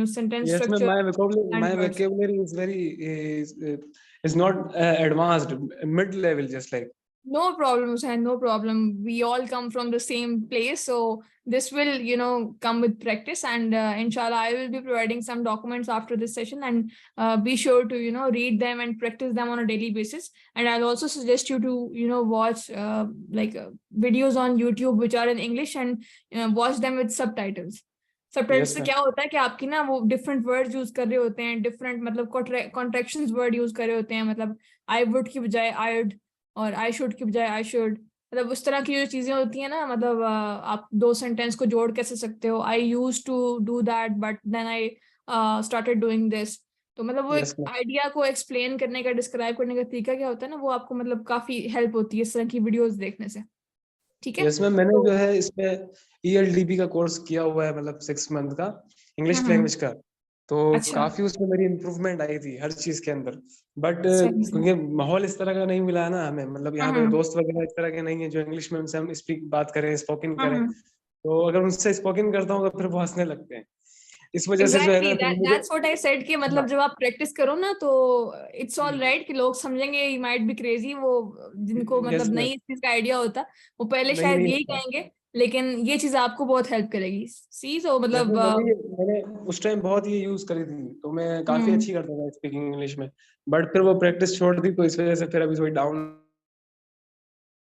sentence Yes, ma'am. structure and My words. vocabulary is very is not advanced, mid level, just like. No problem, Hussain, no problem. We all come from the same place. So this will, come with practice. And inshallah, I will be providing some documents after this session and be sure to, read them and practice them on a daily basis. And I'll also suggest you to, watch videos on YouTube which are in English and watch them with subtitles. Subtitles Yes, से ma'am. क्या होता है कि आपकी ना वो different words use कर रहे होते हैं डिफरेंट मतलब कॉन्ट्रेक्शंस वर्ड यूज कर रहे होते हैं मतलब आई वुड की बजाय आईड और आई शुड की बजाय आई शुड मतलब उस तरह की जो चीजें होती हैं ना मतलब आप दो सेंटेंस को जोड़ कैसे सकते हो I use to do that but then I started doing this तो मतलब वो एक Yes, ma'am. आइडिया को एक्सप्लेन करने का डिस्क्राइब करने का तरीका क्या होता है ना वो आपको मतलब काफी हेल्प होती है इस तरह की वीडियोस देखने से ठीक है यस मैम, मैंने तो जो है इसमें ELDB का कोर्स किया हुआ है, मतलब 6 मंथ का इंग्लिश लैंग्वेज का। तो अच्छा काफी उसमें मेरी इम्प्रूवमेंट आई थी हर चीज के अंदर। बट सही से क्योंकि माहौल इस तरह का नहीं मिला है ना हमें, मतलब यहाँ पे हम्म दोस्त वगैरह इस तरह के नहीं है जो इंग्लिश में हमसे हम स्पीक बात करें, स्पोकन करें। हम्म तो अगर उनसे स्पोकन करता हूँ तो फिर वो हंसने लगते हैं। इस वजह से जो है एग्जैक्टली ना फिर मुझे। दैट्स व्हाट आई सेड कि मतलब हाँ। जब आप प्रैक्टिस करो ना तो इट्स ऑल राइट कि लोग समझेंगे ही माइट बी क्रेजी वो जिनको यस मतलब मैम। नहीं इस चीज का आइडिया होता वो पहले नहीं शायद नहीं यही होता। कहेंगे लेकिन ये चीज आपको बहुत हेल्प करेगी सी तो यस मतलब मैम, मैंने उस टाइम बहुत ये यूज करी थी, तो मैं काफी हम्म अच्छी करता था स्पीकिंग इंग्लिश में। बट फिर वो प्रैक्टिस छोड़ दी, तो इस वजह से फिर अभी थोड़ी down.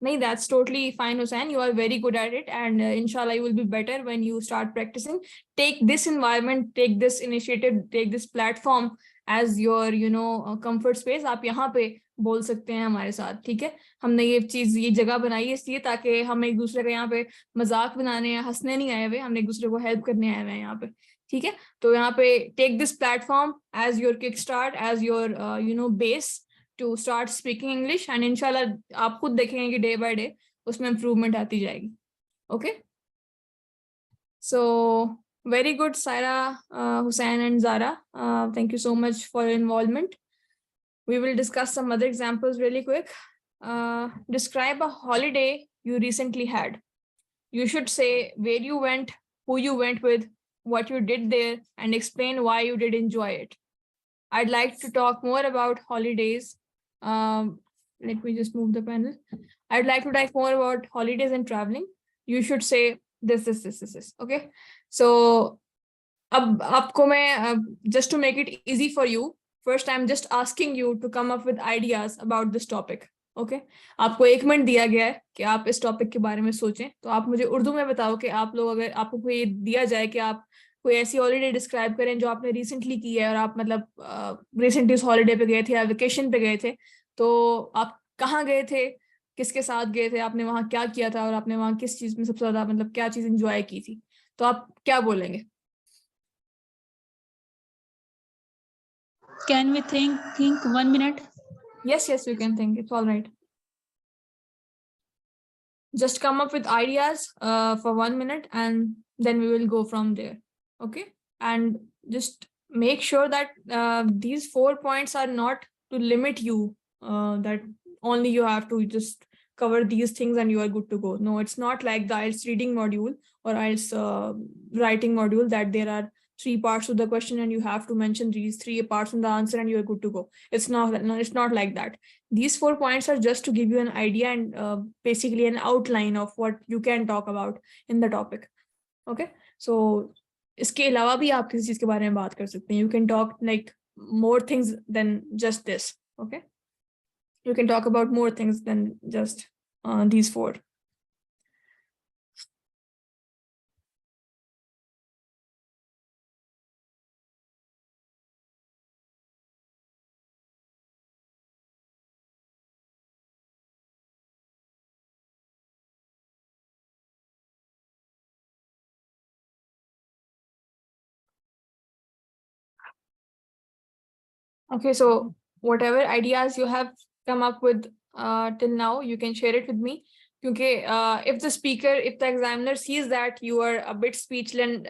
nahi, that's totally fine, Hussain. You are very good at it, and inshallah, you will be better when you start practicing. Take this environment, take this initiative, take this platform as your, comfort space. आप यहाँ पे बोल सकते हैं हमारे साथ, ठीक है? हमने ये जगह बनाई है इसलिए ताकि हम एक दूसरे का यहाँ पे मजाक बनाने या हंसने नहीं आए हुए, हमने एक दूसरे को हेल्प करने आए हुए हैं यहाँ पे, ठीक है? तो यहाँ पे take this platform as your kickstart, as your, base to start speaking English and इंशाल्लाह आप खुद देखेंगे कि डे बाय डे उसमें इम्प्रूवमेंट आती जाएगी okay so very good Saira, Hussain and Zara, thank you so much for your involvement. We will discuss some other examples really quick. Describe a holiday you recently had. You should say where you went, who you went with, what you did there, and explain why you did enjoy it. I'd like to talk more about holidays. Let me just move the panel. I'd like to talk more about holidays and traveling. You should say this. Okay. So, अब आपको मैं just to make it easy for you, first I'm just asking you to come up with ideas about this topic. Okay. आपको 1 minute दिया गया है कि आप इस टॉपिक के बारे में सोचें तो आप मुझे उर्दू में बताओ कि आप लोग अगर आपको कोई दिया जाए कि आप कोई ऐसी हॉलीडे डिस्क्राइब करें जो आपने रिसेंटली की है और आप मतलब रिसेंटली उस हॉलीडे पे गए थे या वेकेशन पे गए थे तो आप कहाँ गए थे किसके साथ गए थे आपने वहाँ क्या किया था और आपने वहाँ किस चीज में सबसे ज्यादा मतलब क्या चीज एंजॉय की थी तो आप क्या बोलेंगे Can we think 1 minute? Yes, you can think. It's all right. Just come up with ideas for 1 minute and then we will go from there. Okay. And just make sure that these 4 points are not to limit you, that only you have to just cover these things and you are good to go. No, it's not like the IELTS reading module or IELTS writing module that there are 3 parts to the question and you have to mention these 3 parts in the answer and you're good to go. It's not like that. These 4 points are just to give you an idea and basically an outline of what you can talk about in the topic. Okay. So इसके अलावा भी आप किसी चीज के बारे में बात कर सकते हैं. You can talk like more things than just this. Okay. You can talk about more things than just these 4. Okay, so whatever ideas you have come up with till now, you can share it with me. Okay, if the examiner sees that you are a bit speechless,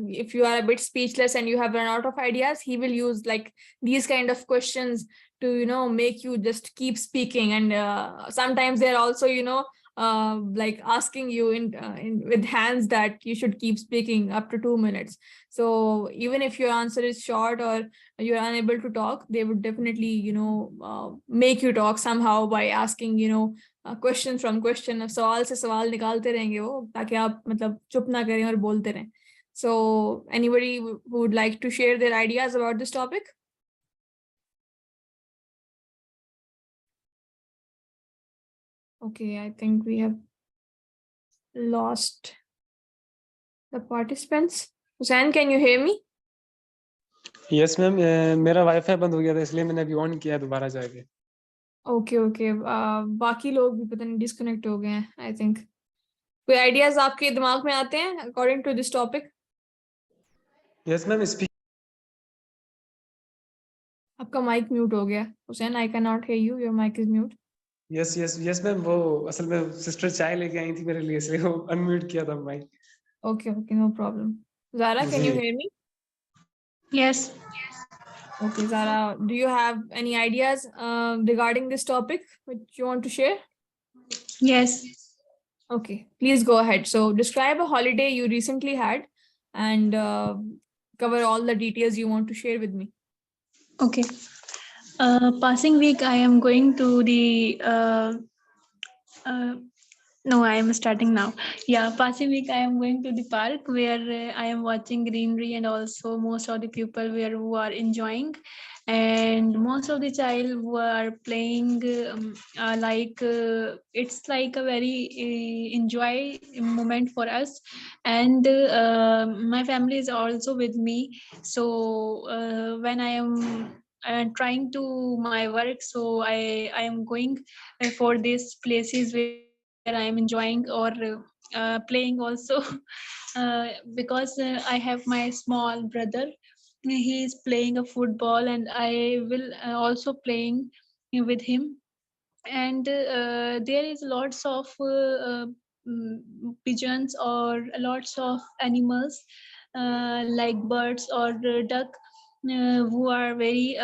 if you are a bit speechless and you have run out of ideas, he will use like these kind of questions to, make you just keep speaking. And sometimes they're also, like asking you in with hands that you should keep speaking up to 2 minutes. So even if your answer is short or you're unable to talk, they would definitely, make you talk somehow by asking, question from question, सवाल से सवाल निकालते रहेंगे वो, ताकि आप मतलब चुप ना करें और बोलते रहें. So anybody who would like to share their ideas about this topic? Okay, I think we have lost the participants. Hussain, can you hear me? Yes ma'am, मेरा वाईफाई बंद हो गया था इसलिए मैंने अभी ऑन किया दोबारा जाके. ओके. बाकी लोग भी पता नहीं डिस्कनेक्ट हो गए हैं, आई थिंक. कोई आइडियाज आपके दिमाग में आते हैं according to this topic? Yes ma'am, speak. आपका माइक म्यूट हो गया Hussain, I can not hear you, your mic is mute. Yes ma'am, वो असल में सिस्टर चाय लेके आई थी मेरे लिए, इसलिए वो अनम्यूट किया था mic. Okay, no problem. Zara, can you जी. hear me? Yes. Okay, Zara, do you have any ideas regarding this topic which you want to share? Yes. Okay, please go ahead. So describe a holiday you recently had and cover all the details you want to share with me. Okay. Passing week, I am going to the no, I am starting now. Yeah, passing week, I am going to the park where I am watching greenery, and also most of the people who are enjoying, and most of the child who are playing, it's like a very enjoy moment for us, and my family is also with me. So when I am trying to my work, so I am going for these places where I am enjoying or playing also. Because I have my small brother, he is playing a football, and I will also playing with him. And there is lots of pigeons or lots of animals, like birds or duck, who are very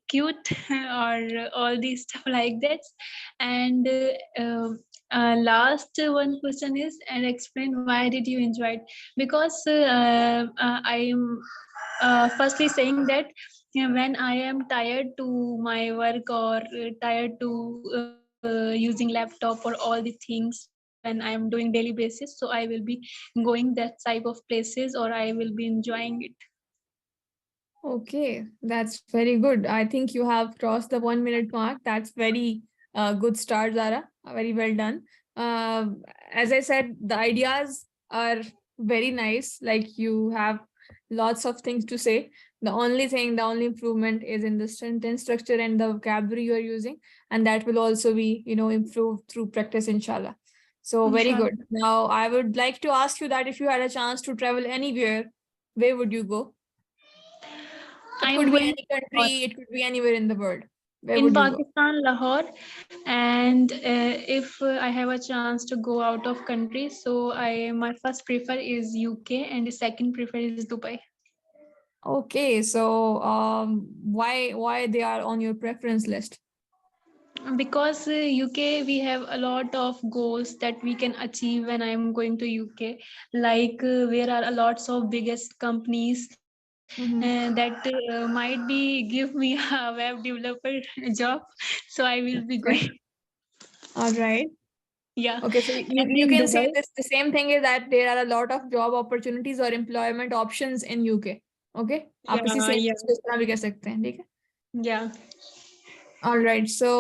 cute or all these stuff like that. And last one question is, and explain why did you enjoy it? Because I am firstly saying that when I am tired to my work or tired to using laptop or all the things when I am doing daily basis, so I will be going that type of places or I will be enjoying it. Okay, that's very good. I think you have crossed the 1 minute mark. That's very good start, Zara. Very well done. As I said, the ideas are very nice. Like you have lots of things to say. The only improvement is in the sentence structure and the vocabulary you are using. And that will also be, improved through practice, inshallah. So very Inshallah. good. Now, I would like to ask you that if you had a chance to travel anywhere, where would you go? I It am could be going any country, it could be anywhere in the world. Where in would you go? Pakistan, Lahore, and if I have a chance to go out of country, so my first prefer is UK, and the second prefer is Dubai. Okay, so why they are on your preference list? Because UK, we have a lot of goals that we can achieve when I am going to UK. Like there are a lots of biggest companies that might be give me a web developer job, so I will be Okay. going. All right. Yeah. Okay, so And you in can say Dubai, this. The same thing is that there are a lot of job opportunities or employment options in UK. Okay, आप इसी yeah, same yeah, चीज़ को इस तरह भी कह सकते हैं, ठीक है? yeah. All right. So,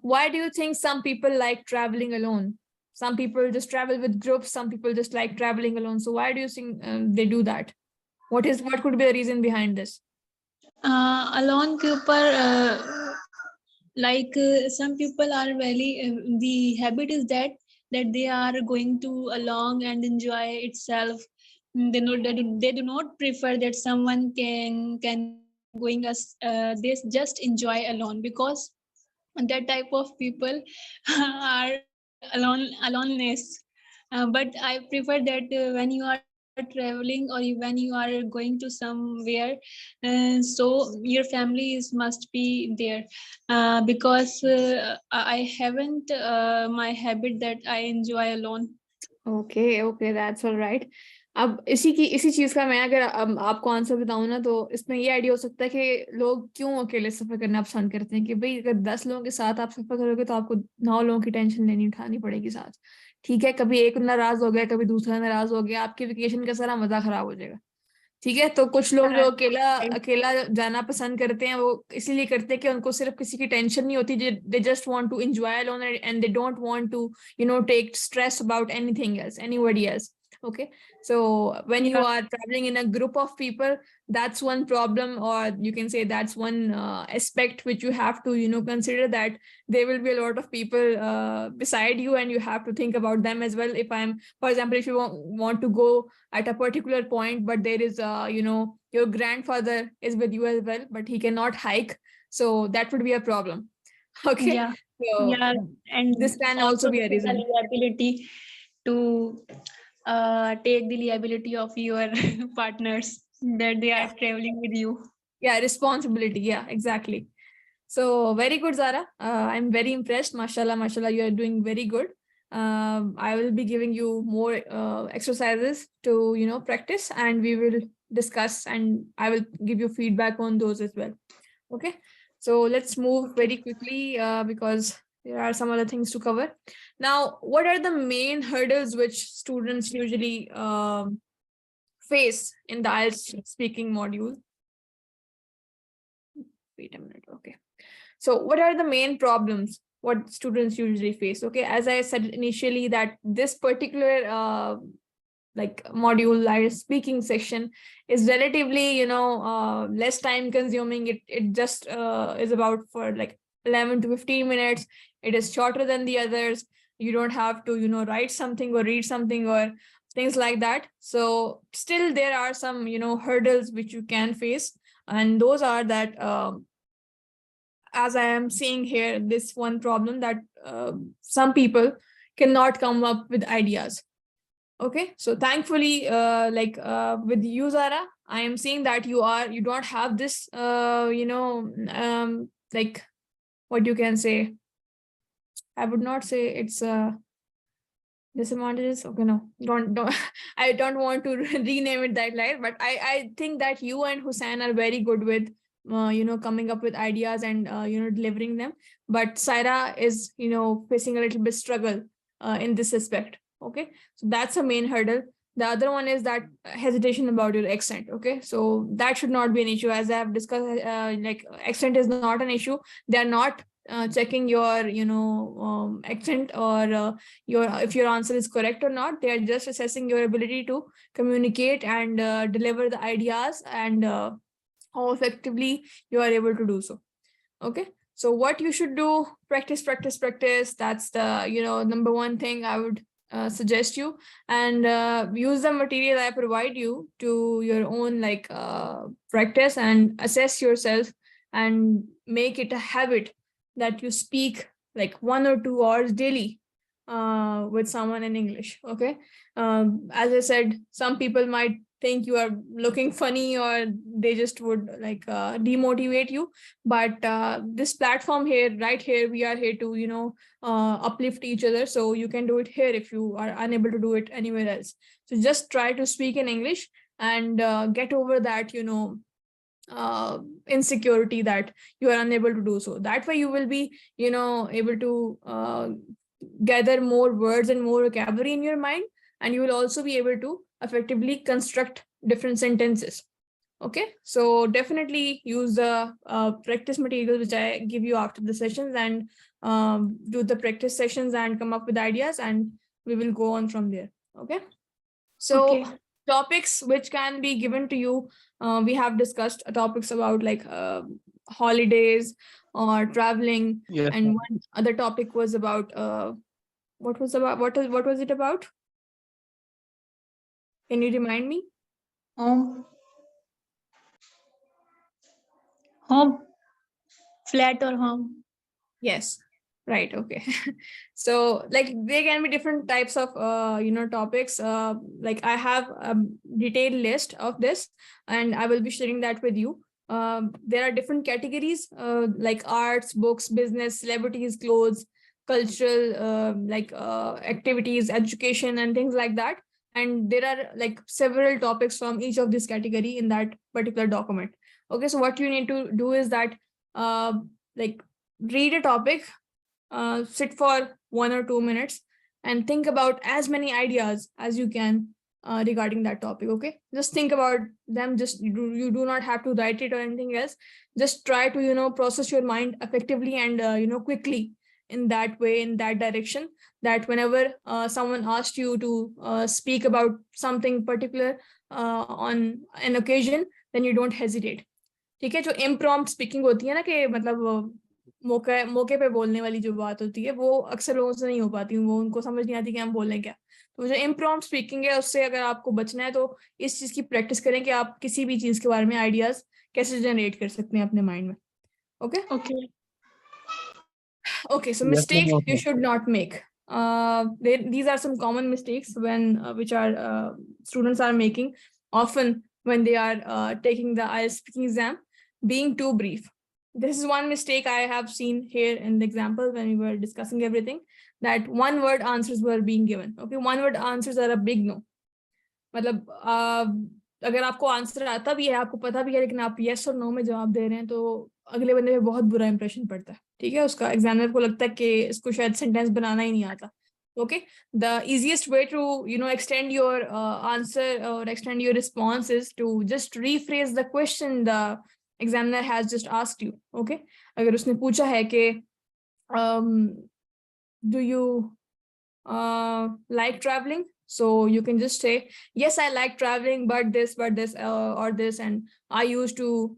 why do you think some people like traveling alone? Some people just travel with groups. Some people just like traveling alone. So, why do you think they do that? What could be the reason behind this? Alone के ऊपर like some people are very the habit is that they are going to along and enjoy itself. They do not prefer that someone can be going as they just enjoy alone, because that type of people are aloneness. But I prefer that when you are traveling or when you are going to somewhere, so your family must be there, because I haven't my habit that I enjoy alone. Okay okay that's all right. अब इसी चीज का मैं अगर आपको answer बताऊं ना, तो इसमें ये आइडिया हो सकता है कि लोग क्यों अकेले सफर करना पसंद करते हैं, कि भाई अगर 10 लोगों के साथ आप सफर करोगे तो आपको 9 लोगों की टेंशन लेनी उठानी पड़ेगी साथ। ठीक है, कभी एक नाराज हो गया, कभी दूसरा नाराज हो गया, आपके वेकेशन का सारा मजा खराब हो जाएगा। ठीक है, तो कुछ लोग जो अकेला अकेला जाना पसंद करते हैं, वो इसीलिए करते हैं कि उनको सिर्फ किसी की टेंशन नहीं होती, they just want to enjoy alone and they don't want to take stress about anything else, anybody else. Okay, so when you are traveling in a group of people, that's one problem, or you can say that's one aspect which you have to consider, that there will be a lot of people beside you and you have to think about them as well. For example, if you want to go at a particular point, but there is your grandfather is with you as well, but he cannot hike, so that would be a problem. Okay, Yeah, so yeah, and this can also be a take the reason. liability to take the liability of your partners that they are traveling with you. Yeah, responsibility, yeah, exactly. So very good, Zara. I'm very impressed. Mashallah, mashallah, you are doing very good. I will be giving you more exercises to practice, and we will discuss, and I will give you feedback on those as well. Okay, so let's move very quickly because there are some other things to cover. Now, what are the main hurdles which students usually face in the IELTS speaking module? Wait a minute. Okay. So what are the main problems what students usually face? Okay, as I said initially, that this particular like module, IELTS speaking section, is relatively less time consuming. It just is about for like 11 to 15 minutes. It is shorter than the others. You don't have to write something or read something or things like that. So still there are some hurdles which you can face, and those are that as I am seeing here, this one problem that some people cannot come up with ideas. Okay, so thankfully, with you, Zara, I am seeing that you don't have this, like what you can say. I would not say it's disadvantages. Okay, no, don't. I don't want to rename it that light, but I think that you and Hussein are very good with coming up with ideas and delivering them, but Saira is facing a little bit struggle in this aspect. Okay, so that's a main hurdle. The other one is that hesitation about your accent. Okay, so that should not be an issue. As I have discussed, like accent is not an issue. They are not checking your accent or your if your answer is correct or not. They are just assessing your ability to communicate and deliver the ideas, and how effectively you are able to do so. Okay, so what you should do: practice, practice, practice. That's the number one thing I would suggest you, and use the material I provide you to your own practice, and assess yourself, and make it a habit that you speak like 1 or 2 hours daily with someone in English. Okay, as I said, some people might think you are looking funny, or they just would demotivate you, but this platform here, right here, we are here to uplift each other, so you can do it here if you are unable to do it anywhere else. So just try to speak in English and get over that insecurity that you are unable to do so. That way you will be able to gather more words and more vocabulary in your mind, and you will also be able to effectively construct different sentences. Okay, so definitely use the practice materials which I give you after the sessions, and do the practice sessions and come up with ideas, and we will go on from there. Okay, so Okay. topics which can be given to you, we have discussed topics about holidays or traveling. Yes, And one other topic was about what was it about? Can you remind me? Um, Home, flat or home. Yes, right. Okay. So like there can be different types of topics. Like I have a detailed list of this, and I will be sharing that with you. There are different categories like arts, books, business, celebrities, clothes, cultural activities, education, and things like that. And there are like several topics from each of this category in that particular document. Okay, so what you need to do is that like read a topic, sit for 1 or 2 minutes, and think about as many ideas as you can regarding that topic. Okay, just think about them. Just you do not have to write it or anything else. Just try to process your mind effectively and quickly in that way, in that direction, that whenever someone asks you to speak about something particular on an occasion, then you don't hesitate. ठीक है, जो impromptu speaking होती है ना, कि मतलब मौके पे बोलने वाली जो बात होती है, वो अक्सर लोगों से नहीं हो पाती, वो उनको समझ नहीं आती कि हम बोल रहे हैं क्या. तो जो impromptu speaking है, उससे अगर आपको बचना है तो इस चीज की प्रैक्टिस करें कि आप किसी भी चीज के बारे में आइडियाज कैसे जनरेट कर सकते हैं अपने माइंड में. Okay Okay. Okay, so Yes, ma'am, mistakes you okay. should not make. These are some common mistakes which are students are making often when they are taking the IELTS speaking exam. Being too brief. This is one mistake I have seen here in the example when we were discussing everything, that one word answers were being given. Okay, one word answers are a big no. मतलब अगर आपको answer आता भी है, आपको पता भी है, लेकिन आप यस और नो में जवाब दे रहे हैं, तो अगले बंदे पे बहुत बुरा इंप्रेशन पड़ता है. ठीक है, उसका एग्जामिनर को लगता है कि इसको शायद सेंटेंस बनाना ही नहीं आता. Okay, the easiest way to extend your answer or extend your response is to just rephrase the question the examiner has just asked you. Okay, अगर उसने पूछा है कि do you like traveling, so you can just say, yes, I like traveling, but this or this, and I used to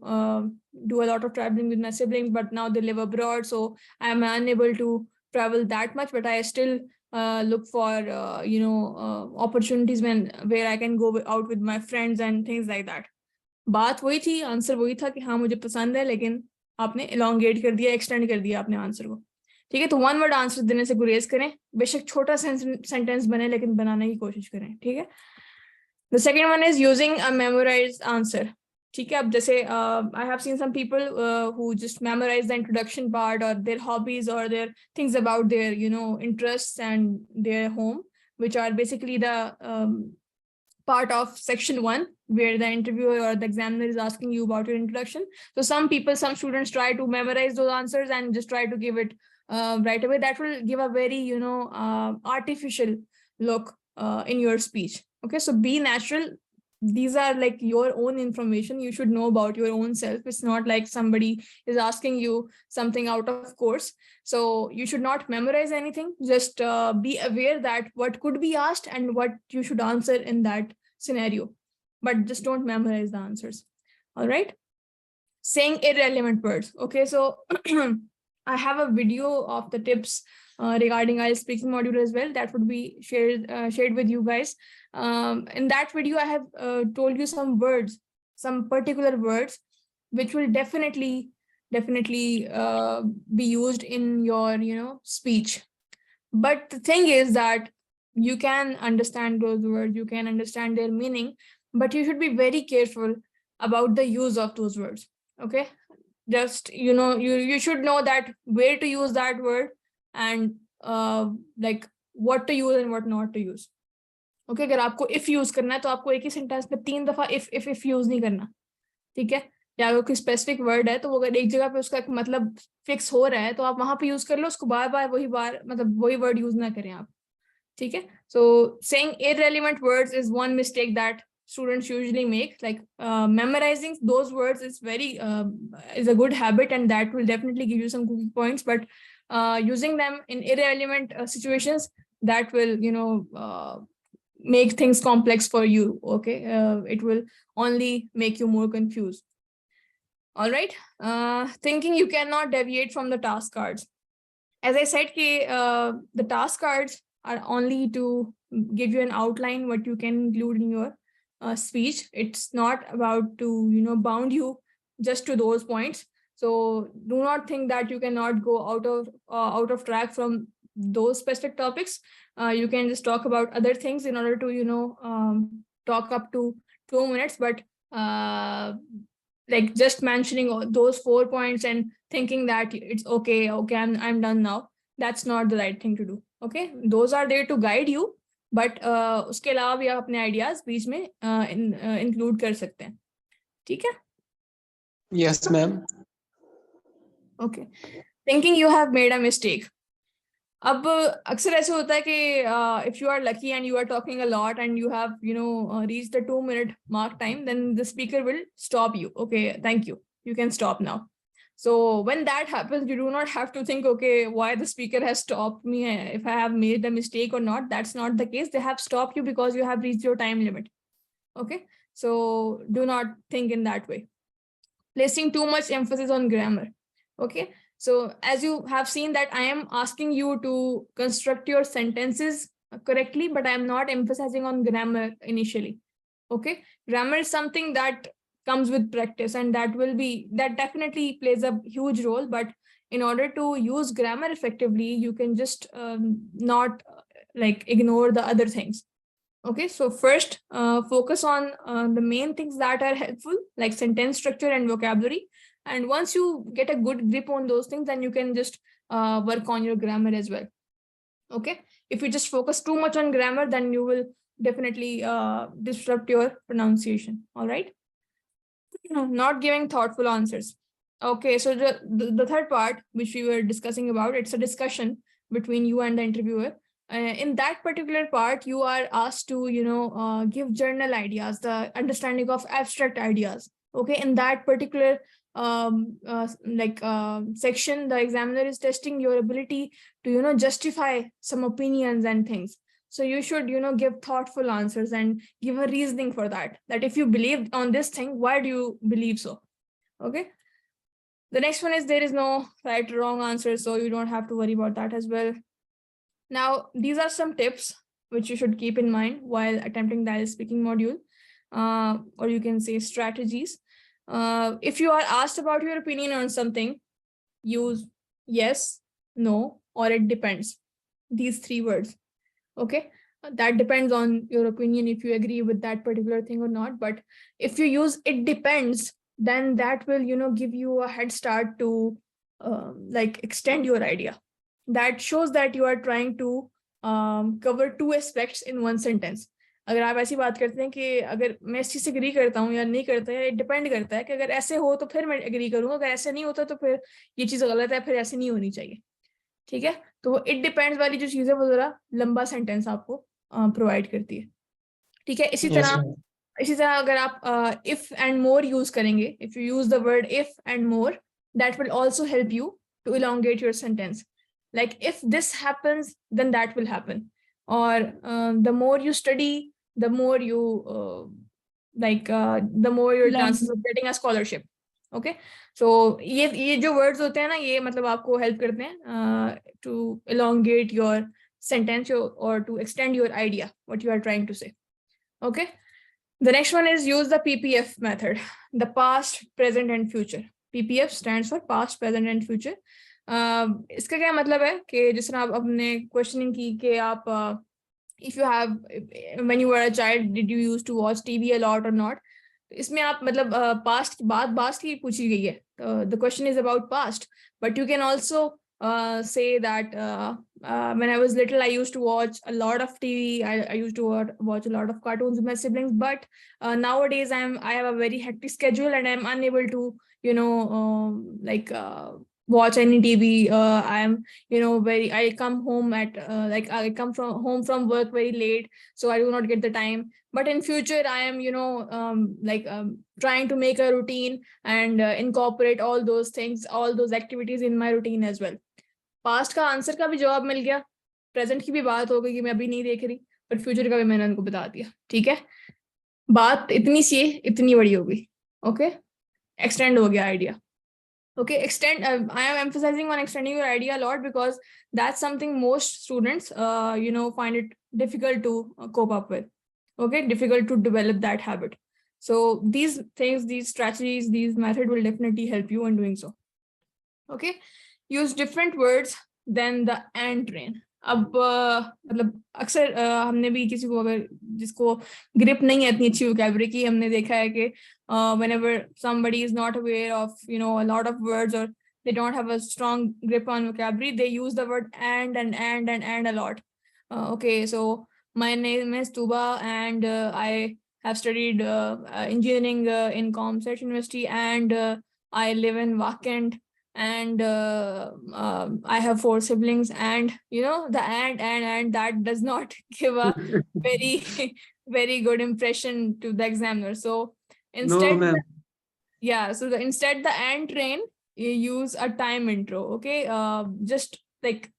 do a lot of traveling with my siblings, but now they live abroad, so I'm unable to travel that much, but I still look for opportunities where I can go out with my friends and things like that. बात वही थी, answer वही था कि हाँ मुझे पसंद है, लेकिन आपने elongate कर दिया, extend कर दिया आपने आंसर को. ठीक है, तो one word आंसर देने से गुरेज करें, बेशक छोटा सेंटेंस बने लेकिन बनाने की कोशिश करें. ठीक है. The second one is using a memorized answer. ठीक है, अब जैसे I have seen some people who just memorize the introduction part or their hobbies or their things about their interests and their home, which are basically the part of section 1 where the interviewer or the examiner is asking you about your introduction. So some students try to memorize those answers and just try to give it right away. That will give a very artificial look in your speech. Okay, so be natural. These are like your own information. You should know about your own self. It's not like somebody is asking you something out of course. So you should not memorize anything. Just be aware that what could be asked and what you should answer in that scenario. But just don't memorize the answers. All right. Saying irrelevant words. Okay, so I have a video of the tips regarding IELTS speaking module as well. That would be shared with you guys. In that video, I have told you some words, some particular words, which will definitely be used in your speech. But the thing is that you can understand those words, you can understand their meaning, but you should be very careful about the use of those words. Okay, just you should know that where to use that word and like what to use and what not to use. Okay, अगर आपको if use करना है तो आपको एक ही sentence में 3 दफा if use नहीं करना. ठीक है, या अगर कोई स्पेसिफिक वर्ड है तो वो अगर एक जगह पे उसका मतलब फिक्स हो रहा है तो आप वहां पे यूज कर लो, उसको बार बार वही वर्ड यूज ना करें आप. ठीक है, so saying irrelevant words is one mistake that students usually make. Like memorizing those words is is a good habit, and that will definitely give you some cookie points, but using them in irrelevant situations, that will make things complex for you. Okay, it will only make you more confused. All right. Thinking you cannot deviate from the task cards. As I said, the task cards are only to give you an outline what you can include in your speech. It's not about to bound you just to those points. So do not think that you cannot go out of track from those specific topics. You can just talk about other things in order to talk up to 2 minutes, but like just mentioning those 4 points and thinking that it's okay, I'm done now. That's not the right thing to do. Okay, those are there to guide you, but उसके अलावा भी आप अपने ideas बीच में include कर सकते हैं. ठीक है? Yes, ma'am. Okay. Thinking you have made a mistake. अब अक्सर ऐसे होता है कि if you are lucky and you are talking a lot and you have reached the 2-minute mark time, then the speaker will stop you. Okay, thank you. You can stop now. So when that happens, you do not have to think, okay, why the speaker has stopped me, if I have made a mistake or not. That's not the case. They have stopped you because you have reached your time limit. Okay, so do not think in that way. Placing too much emphasis on grammar. Okay, so as you have seen that I am asking you to construct your sentences correctly, but I am not emphasizing on grammar initially. Okay, grammar is something that comes with practice, and that definitely plays a huge role. But in order to use grammar effectively, you can just not like ignore the other things. Okay, so first focus on the main things that are helpful, like sentence structure and vocabulary. And once you get a good grip on those things, then you can just work on your grammar as well. Okay, if you just focus too much on grammar, then you will definitely disrupt your pronunciation. All right. Not giving thoughtful answers. Okay, so the third part, which we were discussing about, it's a discussion between you and the interviewer. In that particular part, you are asked to give general ideas, the understanding of abstract ideas. Okay, in that particular section, the examiner is testing your ability to justify some opinions and things. So you should give thoughtful answers and give a reasoning for that if you believe on this thing, why do you believe so? Okay, the next one is there is no right or wrong answer, so you don't have to worry about that as well. Now, these are some tips which you should keep in mind while attempting the IELTS speaking module, or you can say strategies. If you are asked about your opinion on something, use yes, no, or it depends. These 3 words. Okay, that depends on your opinion if you agree with that particular thing or not. But if you use it depends, then that will give you a head start to extend your idea. That shows that you are trying to cover 2 aspects in one sentence. अगर आप ऐसी बात करते हैं कि अगर मैं इस चीज से एग्री करता हूँ या नहीं करता है, डिपेंड करता है कि अगर ऐसे हो तो फिर मैं एग्री करूंगा, अगर ऐसे नहीं होता तो फिर ये चीज गलत है, फिर ऐसे नहीं होनी चाहिए. ठीक है, तो इट डिपेंड्स वाली जो चीज है वो जरा लंबा सेंटेंस आपको प्रोवाइड करती है. ठीक है, इसी तरह अगर आप इफ एंड मोर यूज करेंगे, if you use the word if and more, that will also help you to elongate your sentence. Like if this happens, then that will happen. Or the more you study, the more you the more your chances of getting a scholarship. Okay, so ये जो words होते हैं ना, ये मतलब आपको help करते हैं to elongate your sentence or to extend your idea, what you are trying to say. Okay, the next one is use the PPF method, the past, present and future. PPF stands for past, present and future. इसका क्या मतलब है कि जिस तरह आप अपने questioning की कि आप if you have, when you were a child, did you used to watch TV a lot or not? इसमें आप मतलब past की बात की पूछी गई है. The question is about past, but you can also say that when I was little, I used to watch a lot of TV. I used to watch a lot of cartoons with my siblings, but nowadays I have a very hectic schedule and I'm unable to watch any TV. I am I come home at I come home from work very late, so I do not get the time. But in future I am trying to make a routine and incorporate all those things, all those activities in my routine as well. Past का answer का भी जवाब मिल गया, present की भी बात हो गई कि मैं अभी नहीं देख रही, और फ्यूचर का भी मैंने उनको बता दिया. ठीक है, बात इतनी सी इतनी बड़ी हो गई. ओके, एक्सटेंड हो गया idea. Okay, extend. I am emphasizing on extending your idea a lot because that's something most students, find it difficult to cope up with. Okay, difficult to develop that habit. So these things, these strategies, these methods will definitely help you in doing so. Okay, use different words than the and train. अब मतलब अक्सर हमने भी किसी को अगर जिसको grip नहीं है इतनी अच्छी वोकैबुलरी की, हमने देखा है कि whenever somebody is not aware of a lot of words, or they don't have a strong grip on vocabulary, they use the word and a lot. Okay, so my name is Tuba and I have studied engineering in Comsat University, and I live in Wakand, and I have 4 siblings, and the and that does not give a very very good impression to the examiner. So No, instead, ma'am. instead the and train, you use a time intro. Okay, just like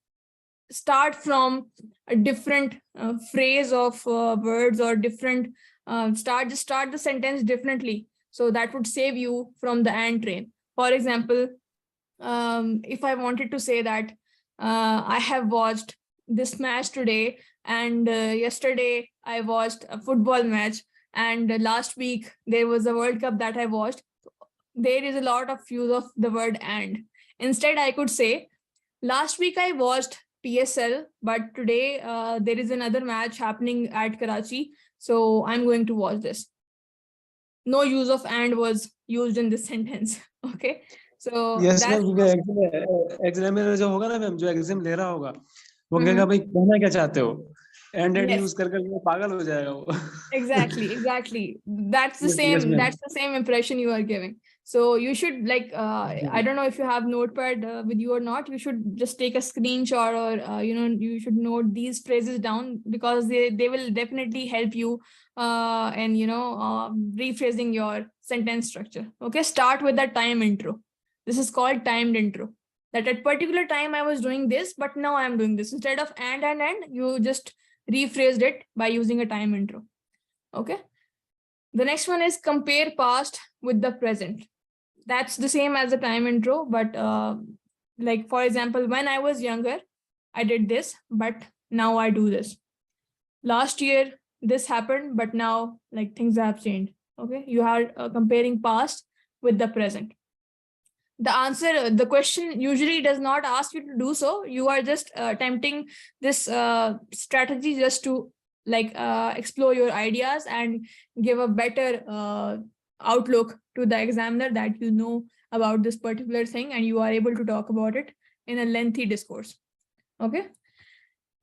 start from a different phrase of words, or different start the sentence differently, so that would save you from the and train. For example, if I wanted to say that I have watched this match today, and yesterday I watched a football match, and last week there was a World Cup that I watched, there is a lot of use of the word and. Instead, I could say, last week I watched PSL, but today there is another match happening at Karachi, so I'm going to watch this. No use of and was used in this sentence. Okay, so yes that's ma'am, क्योंकि examiner जो होगा ना ma'am, जो exam ले रहा होगा, वो Mhm. कहेगा भाई कहना क्या चाहते हो, एंड Yes. यूज कर करके पागल हो जाएगा वो. Exactly. That's the Yes, same. ma'am. That's the same impression you are giving. So you should I don't know if you have Notepad with you or not. You should just take a screenshot, or you should note these phrases down, because they will definitely help you in rephrasing your sentence structure. Okay, start with the time intro. This is called timed intro. That at particular time I was doing this, but now I am doing this. Instead of and, you just rephrased it by using a time intro. Okay. The next one is compare past with the present. That's the same as the time intro, but like, for example, when I was younger, I did this, but now I do this. Last year, this happened, but now like things have changed. Okay. You are comparing past with the present. The question usually does not ask you to do so. You are just attempting this strategy just to explore your ideas and give a better outlook to the examiner, that you know about this particular thing and you are able to talk about it in a lengthy discourse. Okay.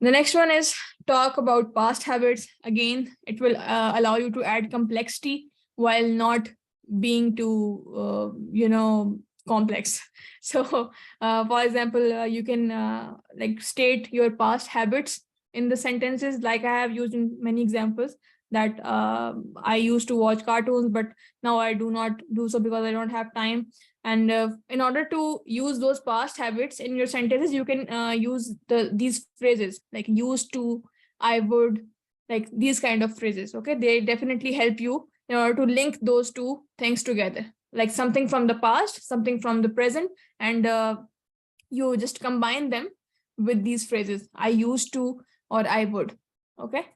The next one is talk about past habits. Again, it will allow you to add complexity while not being too complex. So for example, you can state your past habits in the sentences, like I have used in many examples, that I used to watch cartoons, but now I do not do so because I don't have time. And in order to use those past habits in your sentences, you can use these phrases like used to, I would, like these kind of phrases. Okay, they definitely help you in order to link those two things together, like something from the past, something from the present, and you just combine them with these phrases, I used to or I would. Okay.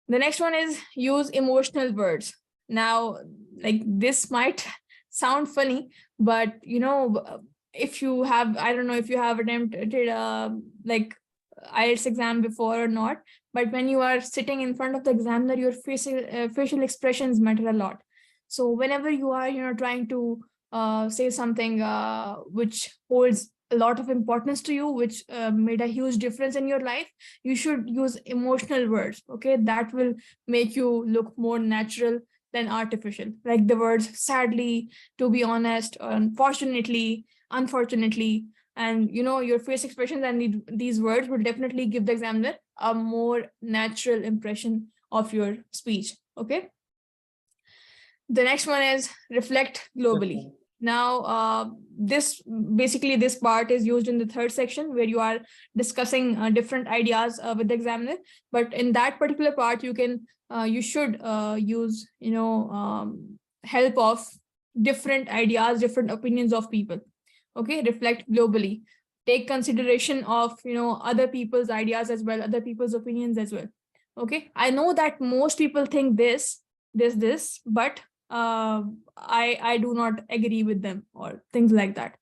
The next one is use emotional words. Now, like this might sound funny, but if you have, I don't know if you have attempted like IELTS exam before or not, but when you are sitting in front of the examiner, your facial expressions matter a lot. So whenever you are trying to say something which holds a lot of importance to you, which made a huge difference in your life, you should use emotional words. Okay, that will make you look more natural than artificial, like the words sadly, to be honest, unfortunately, unfortunately. And your face expressions and these words will definitely give the examiner a more natural impression of your speech. Okay. The next one is reflect globally. Now, this part is used in the third section, where you are discussing different ideas with the examiner. But in that particular part, you should use help of different ideas, different opinions of people. Okay, reflect globally. Take consideration of other people's ideas as well, other people's opinions as well. Okay, I know that most people think this, but I do not agree with them, or things like that.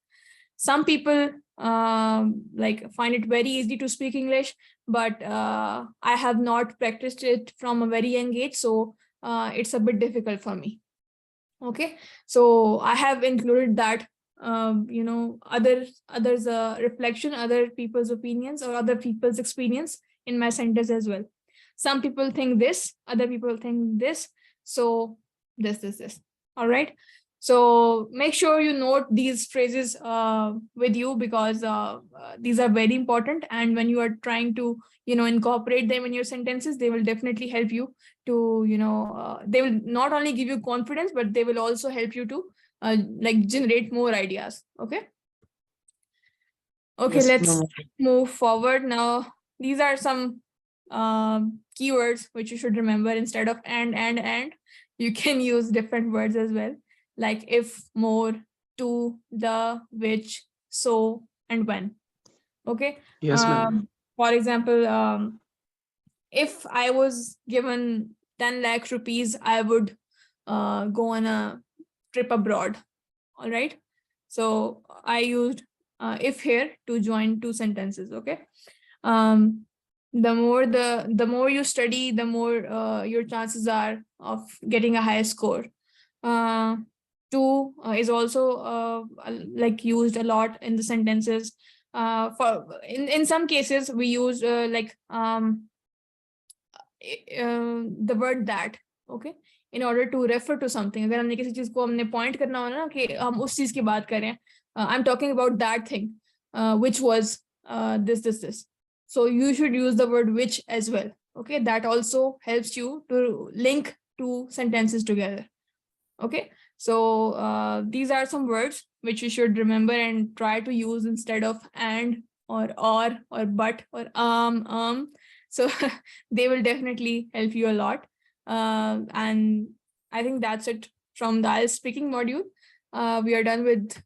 Some people like find it very easy to speak English, but I have not practiced it from a very young age, so it's a bit difficult for me. Okay, so I have included that others reflection, other people's opinions or other people's experience in my sentence as well. Some people think this, other people think this, so this. All right, so make sure you note these phrases with you, because these are very important, and when you are trying to incorporate them in your sentences, they will definitely help you to they will not only give you confidence, but they will also help you to like generate more ideas. Okay, Yes, let's ma'am. move forward now. These are some keywords which you should remember. Instead of and you can use different words as well, like if, more, to, the, which, so, and when. Okay. Yes, ma'am. For example, if I was given 10 lakh rupees, I would go on a trip abroad. All right, so I used if here to join two sentences. Okay, the more you study, the more your chances are of getting a higher score. To is also like used a lot in the sentences. For in some cases we use the word that. Okay, in order to refer to something. अगर हमने किसी चीज को हमने point करना हो ना कि हम उस चीज की बात कर रहे हैं, I'm talking about that thing which was this. So you should use the word which as well. Okay, that also helps you to link two sentences together. Okay, so these are some words which you should remember and try to use instead of and or but or so they will definitely help you a lot. And I think that's it from the IELTS speaking module. We are done with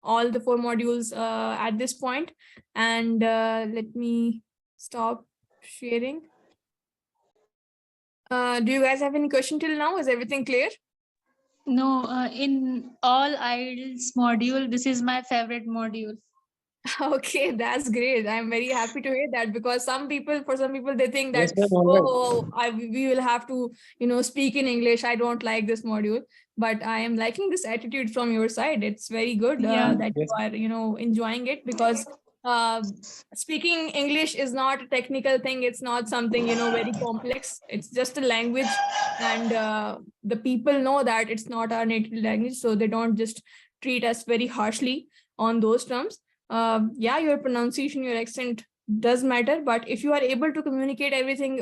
all the 4 modules at this point, and let me stop sharing. Do you guys have any question till now? Is everything clear? No, in all IELTS module, this is my favorite module. Okay, that's great. I'm very happy to hear that, because for some people, they think that, Yes, ma'am, all right. we will have to, speak in English. I don't like this module, but I am liking this attitude from your side. It's very good Yeah. that Yes. you are, enjoying it, because speaking English is not a technical thing. It's not something, very complex. It's just a language, and the people know that it's not our native language, so they don't just treat us very harshly on those terms. Yeah, your pronunciation, your accent does matter, but if you are able to communicate everything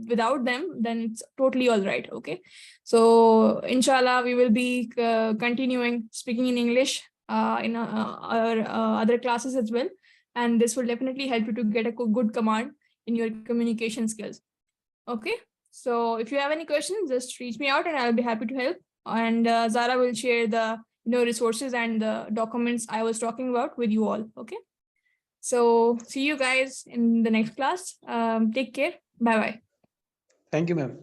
without them, then it's totally all right. Okay, so inshallah we will be continuing speaking in English in our other classes as well, and this will definitely help you to get a good command in your communication skills. Okay, so if you have any questions, just reach me out and I'll be happy to help. And Zara will share the resources and the documents I was talking about with you all. Okay, so see you guys in the next class. Take care. Bye bye. Thank you, ma'am.